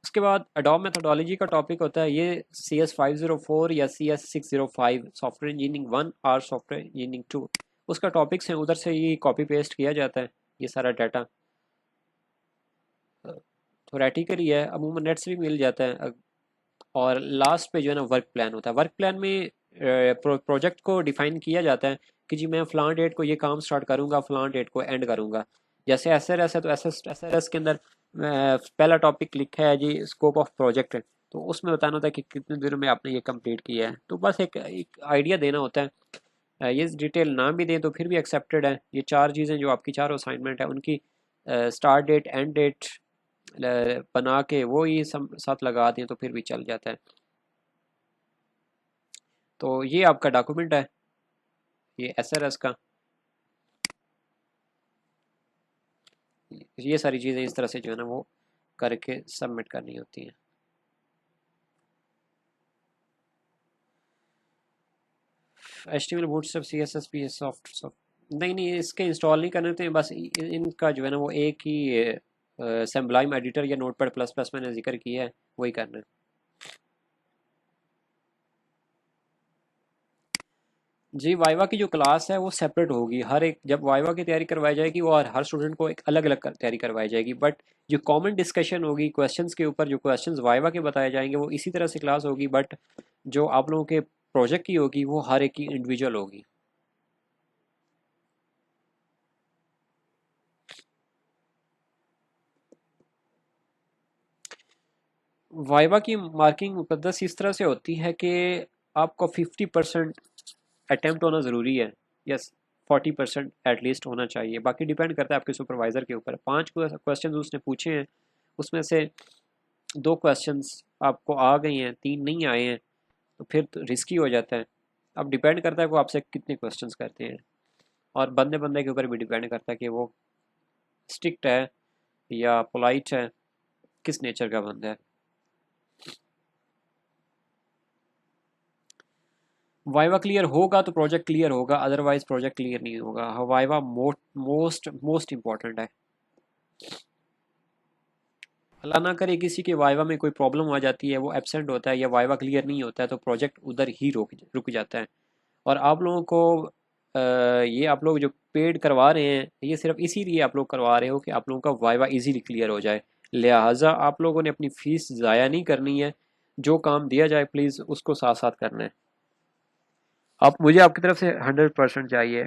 उसके बाद अडोब मेथोडोलॉजी का टॉपिक होता है ये CS504 या CS605, सॉफ्टवेयर इंजीनियरिंग 1 और सॉफ्टवेयर इंजीनियरिंग 2 उसका टॉपिक्स है, उधर से ये कॉपी पेस्ट किया जाता है ये सारा डाटा। थोरेटिकली है, अमूमन नेट से भी मिल जाता है। और लास्ट पे जो है ना वर्क प्लान होता है। वर्क प्लान में प्रोजेक्ट को डिफाइन किया जाता है कि जी मैं फ़लाँ डेट को ये काम स्टार्ट करूँगा, फ़लाँ डेट को एंड करूँगा। जैसे SRS है तो SRS के अंदर पहला टॉपिक लिखा है जी स्कोप ऑफ प्रोजेक्ट है, तो उसमें बताना होता है कि कितने दिनों में आपने ये कंप्लीट किया है। तो बस एक आइडिया देना होता है ये डिटेल ना भी दें तो फिर भी एक्सेप्टेड है। ये 4 चीज़ें जो आपकी चारों असाइनमेंट है उनकी स्टार्ट डेट एंड डेट बना के वो ही साथ लगा दें तो फिर भी चल जाता है। तो ये आपका डॉक्यूमेंट है, ये SRS का। ये सारी चीज़ें इस तरह से जो है ना वो करके सबमिट करनी होती हैं। HTML bootstrap CSS PS soft नहीं नहीं, इसके इंस्टॉल नहीं करने थे, बस इनका जो है ना वो एक ही Sublime एडिटर या नोटपैड प्लस प्लस मैंने जिक्र किया है, वही करना है। जी, वाइवा की जो क्लास है वो सेपरेट होगी। हर एक जब वाइवा की तैयारी करवाई जाएगी वो हर स्टूडेंट को एक अलग अलग तैयारी करवाई जाएगी, बट जो कॉमन डिस्कशन होगी क्वेश्चंस के ऊपर, जो क्वेश्चंस वाइवा के बताए जाएंगे वो इसी तरह से क्लास होगी, बट जो आप लोगों के प्रोजेक्ट की होगी वो हर एक की इंडिविजुअल होगी। वाइवा की मार्किंग मुकद्दस इस तरह से होती है कि आपको 50% अटेम्प्ट होना ज़रूरी है, यस 40% एटलीस्ट होना चाहिए। बाकी डिपेंड करता है आपके सुपरवाइज़र के ऊपर। 5 क्वेश्चन उसने पूछे हैं, उसमें से 2 क्वेश्चंस आपको आ गई हैं, 3 नहीं आए हैं, तो फिर तो रिस्की हो जाता है। अब डिपेंड करता है वो आपसे कितने क्वेश्चंस करते हैं, और बंदे बंदे के ऊपर भी डिपेंड करता है कि वो स्ट्रिक्ट है या पोलाइट है, किस नेचर का बंदा है। वाइवा क्लियर होगा तो प्रोजेक्ट क्लियर होगा, अदरवाइज प्रोजेक्ट क्लियर नहीं होगा। वाइवा मोस्ट मोस्ट इम्पॉर्टेंट है। अल्लाह ना करे किसी के वाइवा में कोई प्रॉब्लम आ जाती है, वो एब्सेंट होता है या वाइवा क्लियर नहीं होता है, तो प्रोजेक्ट उधर ही रुक जाता है। और आप लोगों को ये आप लोग जो पेड करवा रहे हैं ये सिर्फ इसीलिए आप लोग करवा रहे हो कि आप लोगों का वाइवा इजीली क्लियर हो जाए। लिहाजा आप लोगों ने अपनी फीस ज़ाया नहीं करनी है। जो काम दिया जाए प्लीज़ उसको साथ साथ करना है। आप मुझे आपकी तरफ से 100% चाहिए,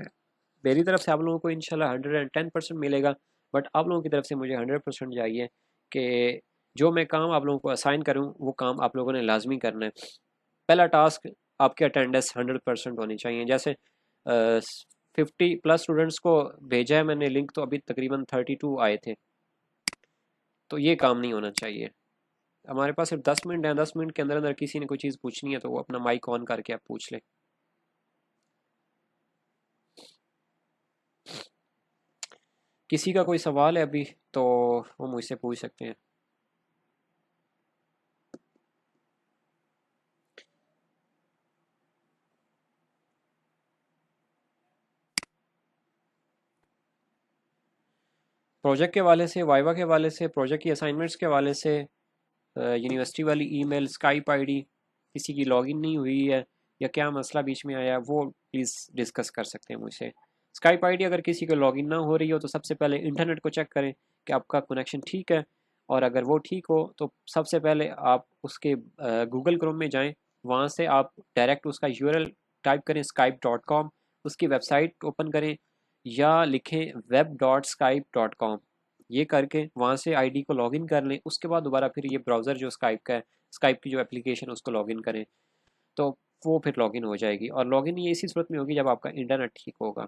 मेरी तरफ से आप लोगों को इंशाल्लाह 110% मिलेगा, बट आप लोगों की तरफ से मुझे 100% चाहिए कि जो मैं काम आप लोगों को असाइन करूं वो काम आप लोगों ने लाजमी करना है। पहला टास्क, आपकी अटेंडेंस 100% होनी चाहिए। जैसे 50+ स्टूडेंट्स को भेजा है मैंने लिंक, तो अभी तकरीबन 32 आए थे, तो ये काम नहीं होना चाहिए। हमारे पास सिर्फ 10 मिनट है, 10 मिनट के अंदर अंदर किसी ने कोई चीज़ पूछनी है तो वो अपना माइक ऑन करके आप पूछ लें। किसी का कोई सवाल है अभी तो वो मुझसे पूछ सकते हैं। प्रोजेक्ट के हवाले से, वाइवा के हवाले से, प्रोजेक्ट की असाइनमेंट्स के हवाले से, यूनिवर्सिटी वाली ईमेल, स्काइप आईडी, किसी की लॉगिन नहीं हुई है या क्या मसला बीच में आया, वो प्लीज़ डिस्कस कर सकते हैं मुझसे। स्काइप आईडी अगर किसी को लॉगिन ना हो रही हो तो सबसे पहले इंटरनेट को चेक करें कि आपका कनेक्शन ठीक है, और अगर वो ठीक हो तो सबसे पहले आप उसके गूगल क्रोम में जाएं, वहाँ से आप डायरेक्ट उसका यूआरएल टाइप करें skype.com, उसकी वेबसाइट ओपन करें या लिखें web.skype.com। ये करके वहाँ से आईडी को लॉगिन कर लें, उसके बाद दोबारा फिर ये ब्राउज़र जो स्काइप का है, स्काइप की जो एप्लीकेशन उसको लॉगिन करें, तो वो फिर लॉगिन हो जाएगी। और लॉगिन ये इसी सूरत में होगी जब आपका इंटरनेट ठीक होगा।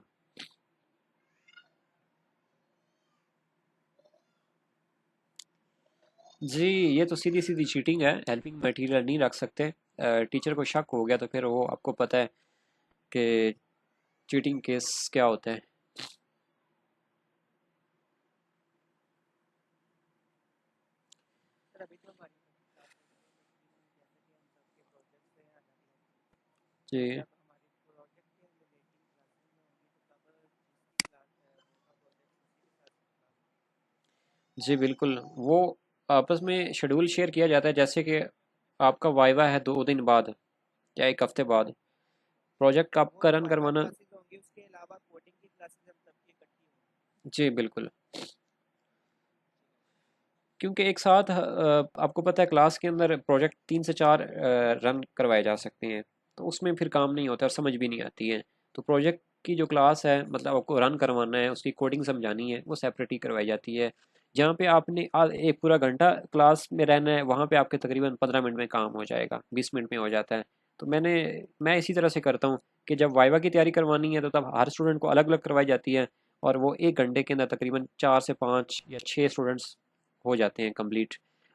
जी, ये तो सीधी सीधी चीटिंग है, हेल्पिंग मटेरियल नहीं रख सकते। टीचर को शक हो गया तो फिर वो आपको पता है कि चीटिंग केस क्या होता है। जी जी बिल्कुल, वो आपस में शेड्यूल शेयर किया जाता है, जैसे कि आपका वाइवा है 2 दिन बाद या 1 हफ्ते बाद, प्रोजेक्ट आपका रन करवाना। जी बिल्कुल, क्योंकि एक साथ आपको पता है क्लास के अंदर प्रोजेक्ट 3 से 4 रन करवाए जा सकते हैं, तो उसमें फिर काम नहीं होता और समझ भी नहीं आती है। तो प्रोजेक्ट की जो क्लास है, मतलब आपको रन करवाना है, उसकी कोडिंग समझानी है, वो सेपरेट ही करवाई जाती है। जहाँ पे आपने एक पूरा घंटा क्लास में रहना है, वहाँ पे आपके तकरीबन 15 मिनट में काम हो जाएगा, 20 मिनट में हो जाता है। तो मैं इसी तरह से करता हूँ कि जब वाइवा की तैयारी करवानी है तो तब हर स्टूडेंट को अलग अलग करवाई जाती है, और वो 1 घंटे के अंदर तकरीबन 4 से 5 या 6 स्टूडेंट्स हो जाते हैं कंप्लीट,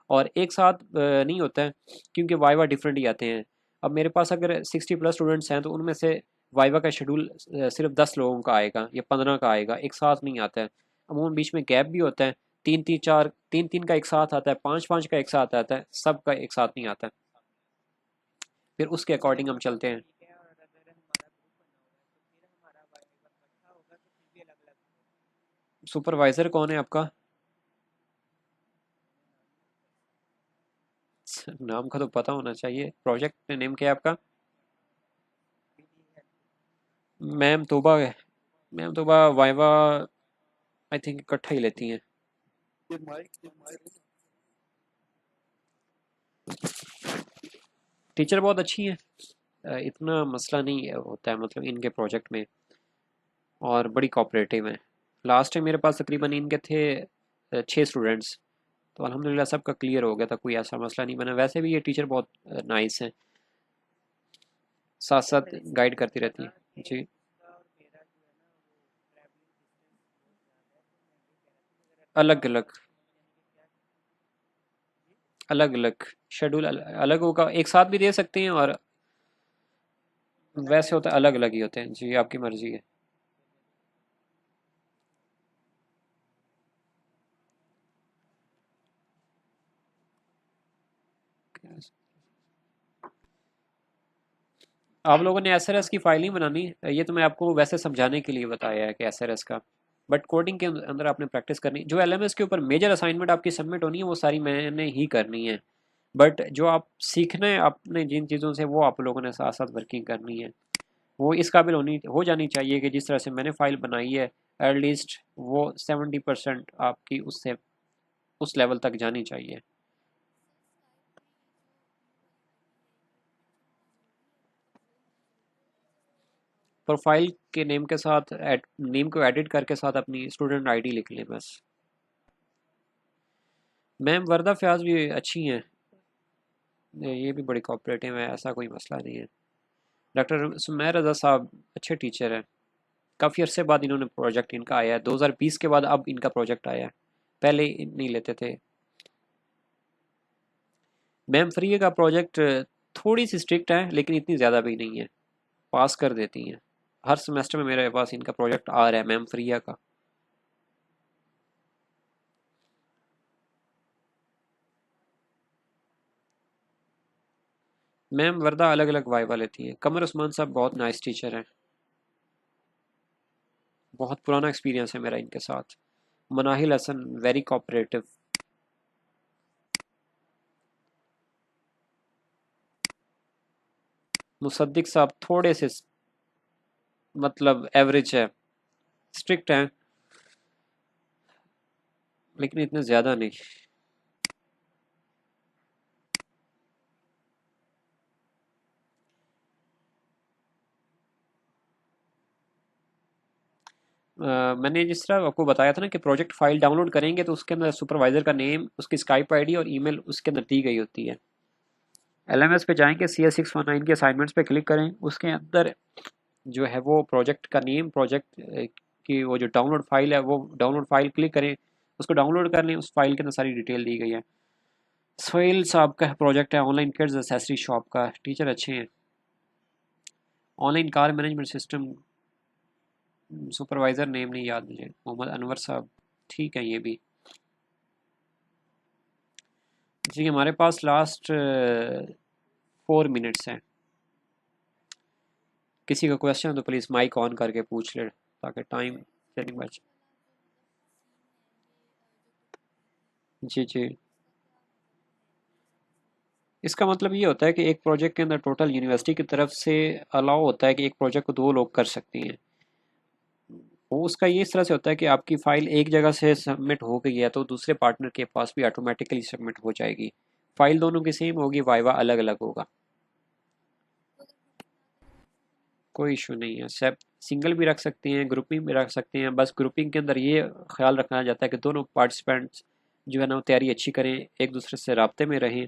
और एक साथ नहीं होता है क्योंकि वाइवा डिफरेंट ही आते हैं। अब मेरे पास अगर 60+ स्टूडेंट्स हैं तो उनमें से वाइवा का शेड्यूल सिर्फ 10 लोगों का आएगा या 15 का आएगा, एक साथ नहीं आता है। अमूमन बीच में गैप भी होता है, 3-3 का एक साथ आता है, 5-5 का एक साथ आता है, सब का एक साथ नहीं आता है। फिर उसके अकॉर्डिंग हम चलते हैं। सुपरवाइजर कौन है आपका? नाम का तो पता होना चाहिए। प्रोजेक्ट नेम क्या है आपका? मैम तोबा है। मैम तोबा वाइवा आई थिंक इकट्ठा ही लेती हैं। टीचर बहुत अच्छी हैं, इतना मसला नहीं होता है मतलब इनके प्रोजेक्ट में, और बड़ी कोऑपरेटिव हैं। लास्ट टाइम मेरे पास तकरीबन इनके थे 6 स्टूडेंट्स, तो अल्हम्दुलिल्लाह सबका क्लियर हो गया था, कोई ऐसा मसला नहीं बना। वैसे भी ये टीचर बहुत नाइस हैं, साथ साथ गाइड करती रहती हैं जी। अलग अलग, अलग अलग शेड्यूल अलग होगा, एक साथ भी दे सकते हैं, और वैसे होता है अलग अलग ही होते हैं जी, आपकी मर्जी है। आप लोगों ने एसआरएस की फाइल नहीं बनानी, ये तो मैं आपको वैसे समझाने के लिए बताया है कि एसआरएस का, बट कोडिंग के अंदर आपने प्रैक्टिस करनी। जो एलएमएस के ऊपर मेजर असाइनमेंट आपकी सबमिट होनी है वो सारी मैंने ही करनी है, बट जो आप सीखना है आपने जिन चीज़ों से, वो आप लोगों ने साथ साथ वर्किंग करनी है। वो इस काबिल होनी हो जानी चाहिए कि जिस तरह से मैंने फाइल बनाई है, एटलीस्ट वो 70% आपकी उससे उस लेवल तक जानी चाहिए। प्रोफाइल के नेम के साथ नेम को एडिट करके साथ अपनी स्टूडेंट आईडी लिख लें बस। मैम वर्दा फयाज भी अच्छी हैं, ये भी बड़ी कोऑपरेटिव है, ऐसा कोई मसला नहीं है। डॉक्टर सुमैर रज़ा साहब अच्छे टीचर हैं, काफ़ी अरसे बाद इन्होंने प्रोजेक्ट इनका आया है, 2020 के बाद अब इनका प्रोजेक्ट आया है, पहले नहीं लेते थे। मैम फ्री का प्रोजेक्ट थोड़ी सी स्ट्रिक्ट है लेकिन इतनी ज़्यादा भी नहीं है, पास कर देती हैं। हर सेमेस्टर में मेरे पास इनका प्रोजेक्ट आ रहा है मैम फ्रिया का। मैम वर्दा अलग अलग वाइवा लेती हैं। कमर उस्मान साहब बहुत नाइस टीचर हैं, बहुत पुराना एक्सपीरियंस है मेरा इनके साथ। Manahil Hasan very cooperative. मुसद्दिक साहब थोड़े से मतलब एवरेज है, स्ट्रिक्ट हैं लेकिन इतने ज़्यादा नहीं। मैंने जिस तरह आपको बताया था ना कि प्रोजेक्ट फाइल डाउनलोड करेंगे तो उसके अंदर सुपरवाइजर का नेम, उसकी स्काइप आईडी और ईमेल उसके अंदर दी गई होती है। एलएमएस पे जाएंगे, CS619 के असाइनमेंट्स पे क्लिक करें, उसके अंदर जो है वो प्रोजेक्ट का नेम, प्रोजेक्ट की वो जो डाउनलोड फाइल है वो डाउनलोड फाइल क्लिक करें, उसको डाउनलोड कर लें। उस फाइल के अंदर सारी डिटेल दी गई है। सोहेल साहब का प्रोजेक्ट है ऑनलाइन किड्स एसेसरी शॉप का, टीचर अच्छे हैं। Online car management system, supervisor name नहीं याद मुझे, मोहम्मद अनवर साहब, ठीक है ये भी जी। हमारे पास लास्ट 4 मिनट्स हैं, किसी का क्वेश्चन तो प्लीज़ माइक ऑन करके पूछ ले ताकि टाइम सेटिंग बच। जी जी, इसका मतलब ये होता है कि एक प्रोजेक्ट के अंदर टोटल यूनिवर्सिटी की तरफ से अलाउ होता है कि एक प्रोजेक्ट को 2 लोग कर सकते हैं। वो उसका ये इस तरह से होता है कि आपकी फ़ाइल एक जगह से सबमिट हो गई है तो दूसरे पार्टनर के पास भी ऑटोमेटिकली सबमिट हो जाएगी। फ़ाइल दोनों की सेम होगी, वाइवा अलग अलग होगा। कोई इशू नहीं है, सब सिंगल भी रख सकते हैं, ग्रुपिंग भी रख सकते हैं। बस ग्रुपिंग के अंदर ये ख्याल रखना जाता है कि दोनों पार्टिसिपेंट्स जो है ना वो तैयारी अच्छी करें, एक दूसरे से राब्ते में रहें,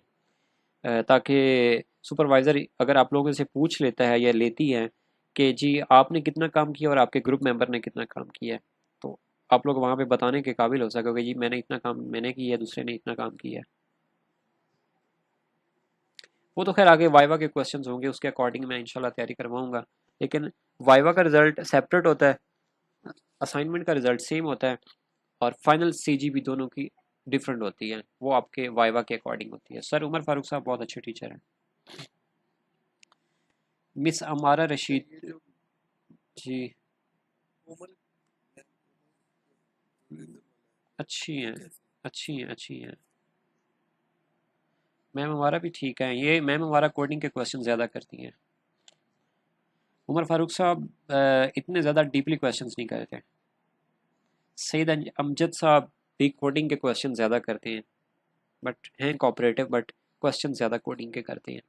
ताकि सुपरवाइज़र अगर आप लोगों से पूछ लेता है या लेती है कि जी आपने कितना काम किया और आपके ग्रुप मेंबर ने कितना काम किया है, तो आप लोग वहाँ पे बताने के काबिल हो सकोगे जी मैंने इतना काम मैंने किया है, दूसरे ने इतना काम किया है। वो तो खैर आगे वाइवा के क्वेश्चंस होंगे, उसके अकॉर्डिंग मैं इंशाल्लाह तैयारी करवाऊंगा। लेकिन वाइवा का रिजल्ट सेपरेट होता है, असाइनमेंट का रिजल्ट सेम होता है, और फाइनल सीजीबी दोनों की डिफरेंट होती है, वो आपके वाइवा के अकॉर्डिंग होती है। सर उमर फारूक साहब बहुत अच्छे टीचर हैं। मिस अमारा रशीद जी अच्छी हैं, अच्छी हैं, अच्छी हैं। मैम हमारा भी ठीक है, ये मैम हमारा कोडिंग के क्वेश्चन ज़्यादा करती हैं। उमर फारूक साहब इतने ज़्यादा डीपली क्वेश्चंस नहीं करते। सईद अमजद साहब भी कोडिंग के क्वेश्चन ज़्यादा करते हैं, बट हैं कोऑपरेटिव, बट क्वेश्चन ज़्यादा कोडिंग के करते हैं।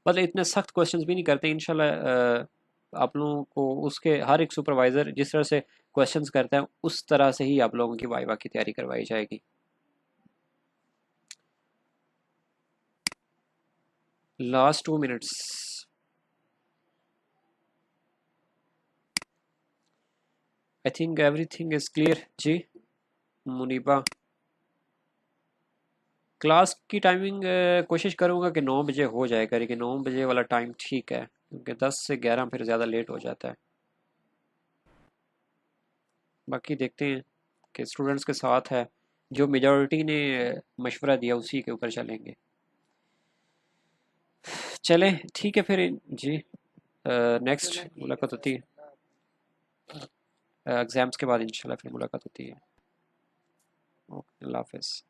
मतलब इतने सख्त क्वेश्चंस भी नहीं करते इंशाल्लाह। आप लोगों को उसके हर एक सुपरवाइज़र जिस तरह से क्वेश्चंस करता है उस तरह से ही आप लोगों की वाइवा की तैयारी करवाई जाएगी। Last 2 minutes. I think everything is clear जी। मुनीबा क्लास की टाइमिंग कोशिश करूँगा कि 9 बजे हो जाए करे, कि 9 बजे वाला टाइम ठीक है, क्योंकि 10 से 11 फिर ज़्यादा लेट हो जाता है। बाकी देखते हैं कि स्टूडेंट्स के साथ है, जो मेजॉरिटी ने मशवरा दिया उसी के ऊपर चलेंगे। चलें ठीक है फिर जी। नेक्स्ट मुलाकात होती है एग्ज़ाम्स के बाद, इंशाल्लाह फिर मुलाकात होती है। ओके, अल्लाह हाफ़िज़।